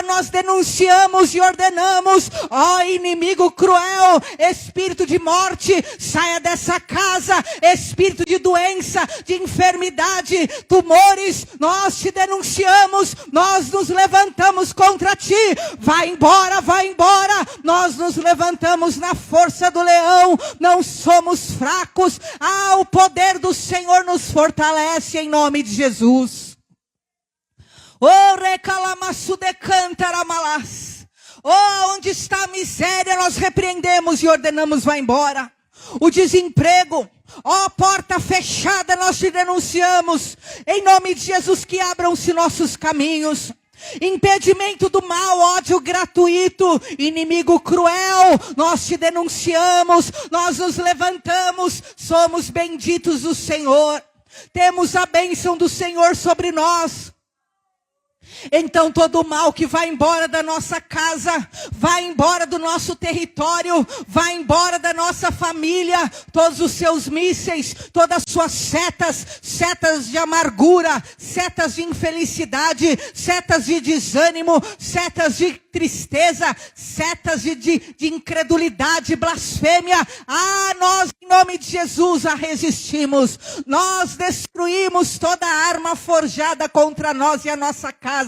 A: Nós denunciamos e ordenamos: inimigo cruel, espírito de morte, saia dessa casa. Espírito de doença, de enfermidade, tumores, nós te denunciamos, nós nos levantamos contra ti. Vai embora, vai embora. Nós nos levantamos na força do leão, não somos fracos. O poder do Senhor nos fortalece em nome de Jesus. Onde está a miséria, nós repreendemos e ordenamos: vai embora. O desemprego, porta fechada, nós te denunciamos. Em nome de Jesus, que abram-se nossos caminhos. Impedimento do mal, ódio gratuito, inimigo cruel, nós te denunciamos, nós nos levantamos, somos benditos do Senhor. Temos a bênção do Senhor sobre nós. Então todo o mal que vai embora da nossa casa, vai embora do nosso território, vai embora da nossa família, todos os seus mísseis, todas as suas setas, setas de amargura, setas de infelicidade, setas de desânimo, setas de tristeza, setas de incredulidade, blasfêmia. Nós em nome de Jesus a resistimos. Nós destruímos toda arma forjada contra nós e a nossa casa.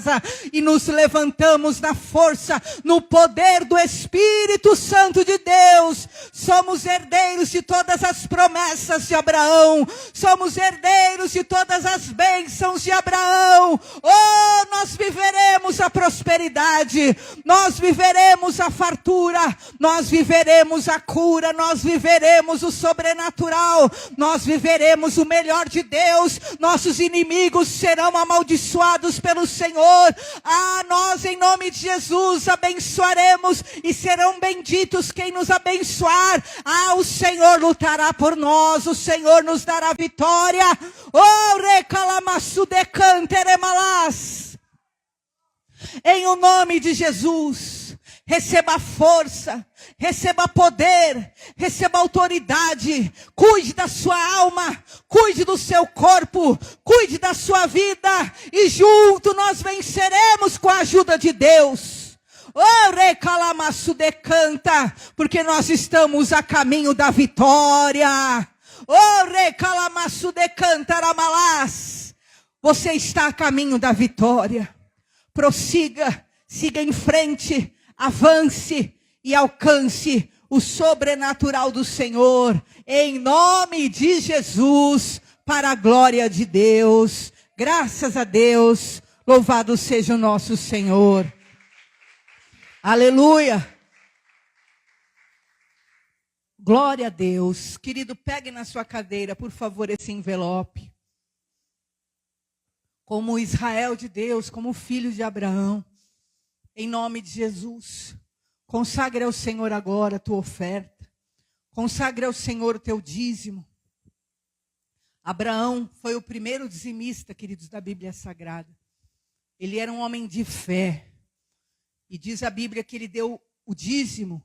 A: E nos levantamos na força, no poder do Espírito Santo de Deus. Somos herdeiros de todas as promessas de Abraão. Somos herdeiros de todas as bênçãos de Abraão. Nós viveremos a prosperidade. Nós viveremos a fartura. Nós viveremos a cura. Nós viveremos o sobrenatural. Nós viveremos o melhor de Deus. Nossos inimigos serão amaldiçoados pelo Senhor. Nós em nome de Jesus abençoaremos e serão benditos quem nos abençoar. O Senhor lutará por nós, o Senhor nos dará vitória. Em o nome de Jesus, receba força, receba poder, receba autoridade. Cuide da sua alma, cuide do seu corpo, cuide da sua vida. E junto nós venceremos com a ajuda de Deus. Porque nós estamos a caminho da vitória. Você está a caminho da vitória. Prossiga, siga em frente, avance e alcance o sobrenatural do Senhor, em nome de Jesus, para a glória de Deus. Graças a Deus, louvado seja o nosso Senhor. Aleluia. Glória a Deus. Querido, pegue na sua cadeira, por favor, esse envelope. Como Israel de Deus, como filho de Abraão, em nome de Jesus, consagre ao Senhor agora a tua oferta, consagre ao Senhor o teu dízimo. Abraão foi o primeiro dizimista, queridos, da Bíblia Sagrada. Ele era um homem de fé, e diz a Bíblia que ele deu o dízimo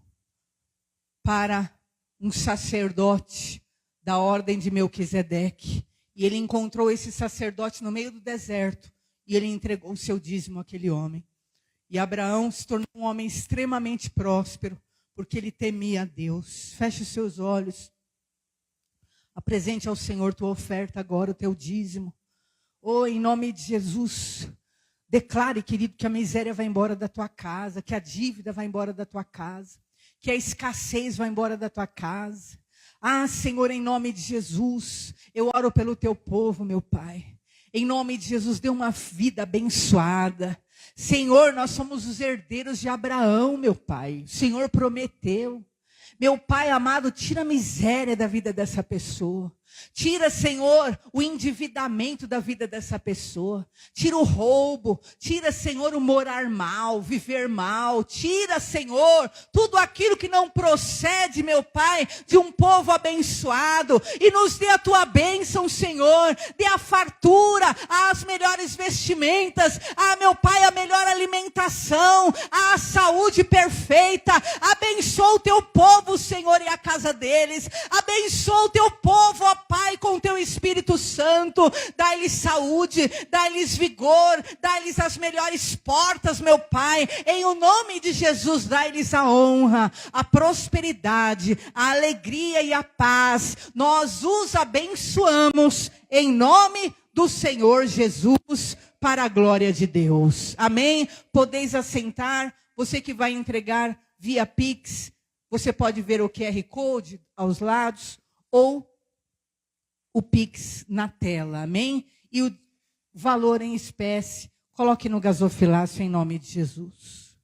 A: para um sacerdote da ordem de Melquisedeque. E ele encontrou esse sacerdote no meio do deserto. E ele entregou o seu dízimo àquele homem. E Abraão se tornou um homem extremamente próspero. Porque ele temia a Deus. Feche os seus olhos. Apresente ao Senhor tua oferta agora, o teu dízimo. Em nome de Jesus. Declare, querido, que a miséria vai embora da tua casa. Que a dívida vai embora da tua casa. Que a escassez vai embora da tua casa. Senhor, em nome de Jesus, eu oro pelo teu povo, meu Pai. Em nome de Jesus, dê uma vida abençoada. Senhor, nós somos os herdeiros de Abraão, meu Pai. O Senhor prometeu. Meu Pai amado, tira a miséria da vida dessa pessoa. Tira, Senhor, o endividamento da vida dessa pessoa. Tira o roubo. Tira, Senhor, o morar mal, viver mal. Tira, Senhor, tudo aquilo que não procede, meu Pai, de um povo abençoado. E nos dê a tua bênção, Senhor. Dê a fartura, as melhores vestimentas. Meu Pai, a melhor alimentação. A saúde perfeita. Abençoa o teu povo, Senhor, e a casa deles. Abençoa o teu povo, ó Pai, com o teu Espírito Santo. Dá-lhes saúde, dá-lhes vigor, dá-lhes as melhores portas, meu Pai. Em o nome de Jesus, dá-lhes a honra, a prosperidade, a alegria e a paz. Nós os abençoamos em nome do Senhor Jesus, para a glória de Deus. Amém? Podeis assentar. Você que vai entregar via Pix, você pode ver o QR Code aos lados ou o Pix na tela, amém? E o valor em espécie, coloque no gasofilácio em nome de Jesus.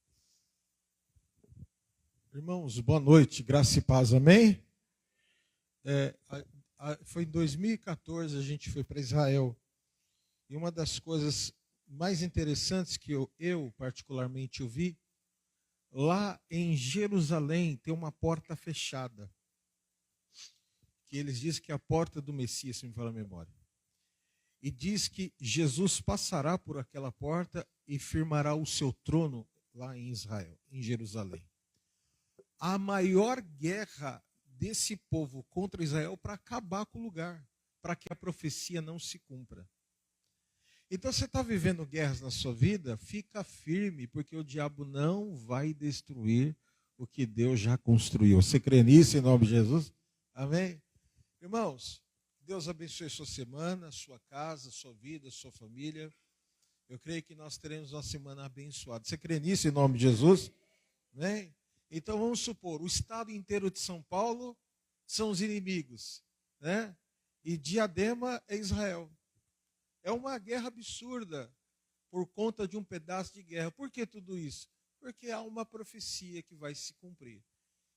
B: Irmãos, boa noite, graça e paz, amém? Foi em 2014 a gente foi para Israel. E uma das coisas mais interessantes que eu particularmente ouvi, lá em Jerusalém tem uma porta fechada. Que eles dizem que é a porta do Messias, se me fala a memória. E diz que Jesus passará por aquela porta e firmará o seu trono lá em Israel, em Jerusalém. A maior guerra desse povo contra Israel para acabar com o lugar, para que a profecia não se cumpra. Então você está vivendo guerras na sua vida, fica firme, porque o diabo não vai destruir o que Deus já construiu. Você crê nisso em nome de Jesus? Amém? Irmãos, Deus abençoe sua semana, sua casa, sua vida, sua família. Eu creio que nós teremos uma semana abençoada. Você crê nisso em nome de Jesus? Amém? Então vamos supor, o estado inteiro de São Paulo são os inimigos, né? E Diadema é Israel. É uma guerra absurda por conta de um pedaço de guerra. Por que tudo isso? Porque há uma profecia que vai se cumprir.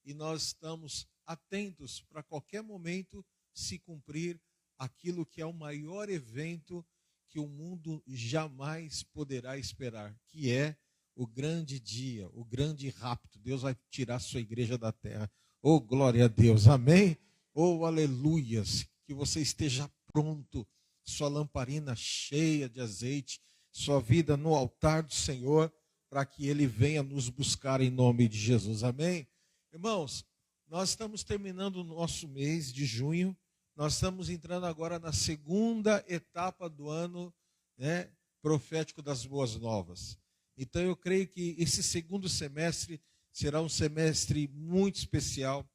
B: E nós estamos atentos para qualquer momento se cumprir aquilo que é o maior evento que o mundo jamais poderá esperar, que é o grande dia, o grande rapto. Deus vai tirar a sua igreja da terra. Oh, glória a Deus, amém? Oh, aleluias, que você esteja pronto, sua lamparina cheia de azeite, sua vida no altar do Senhor, para que Ele venha nos buscar em nome de Jesus, amém? Irmãos, nós estamos terminando o nosso mês de junho, nós estamos entrando agora na segunda etapa do ano, né, profético das boas novas. Então eu creio que esse segundo semestre será um semestre muito especial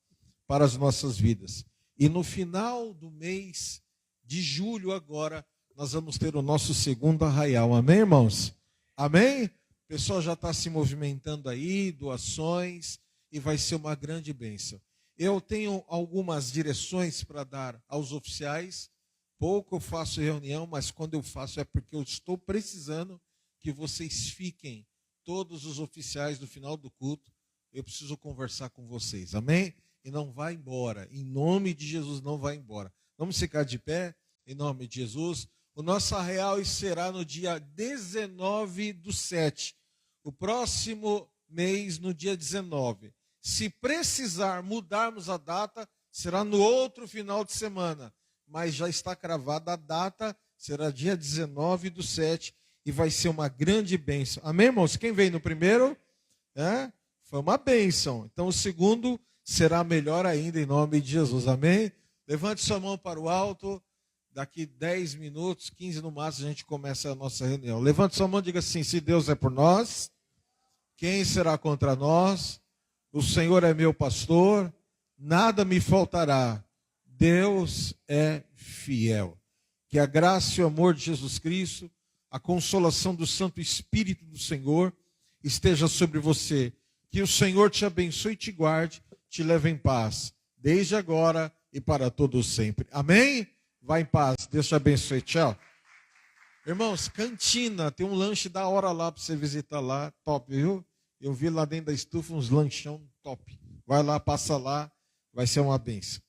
B: para as nossas vidas. E no final do mês de julho agora, nós vamos ter o nosso segundo arraial. Amém, irmãos? Amém? O pessoal já está se movimentando aí, doações, e vai ser uma grande bênção. Eu tenho algumas direções para dar aos oficiais. Pouco eu faço reunião, mas quando eu faço é porque eu estou precisando que vocês fiquem, todos os oficiais do final do culto. Eu preciso conversar com vocês, amém? E não vá embora, em nome de Jesus, não vá embora. Vamos ficar de pé, em nome de Jesus. O nosso arraial será no dia 19/7, o próximo mês, no dia 19. Se precisar mudarmos a data, será no outro final de semana, mas já está cravada a data, será dia 19/7, e vai ser uma grande bênção. Amém, irmãos? Quem veio no primeiro? Foi uma bênção. Então o segundo será melhor ainda em nome de Jesus. Amém? Levante sua mão para o alto. Daqui 10 minutos, 15 no máximo, a gente começa a nossa reunião. Levante sua mão e diga assim: se Deus é por nós, quem será contra nós? O Senhor é meu pastor, nada me faltará. Deus é fiel. Que a graça e o amor de Jesus Cristo, a consolação do Santo Espírito do Senhor esteja sobre você. Que o Senhor te abençoe e te guarde, te leve em paz, desde agora e para todos sempre. Amém? Vá em paz. Deus te abençoe. Tchau. Irmãos, cantina, tem um lanche da hora lá para você visitar lá. Top, viu? Eu vi lá dentro da estufa uns lanchão top. Vai lá, passa lá, vai ser uma bênção.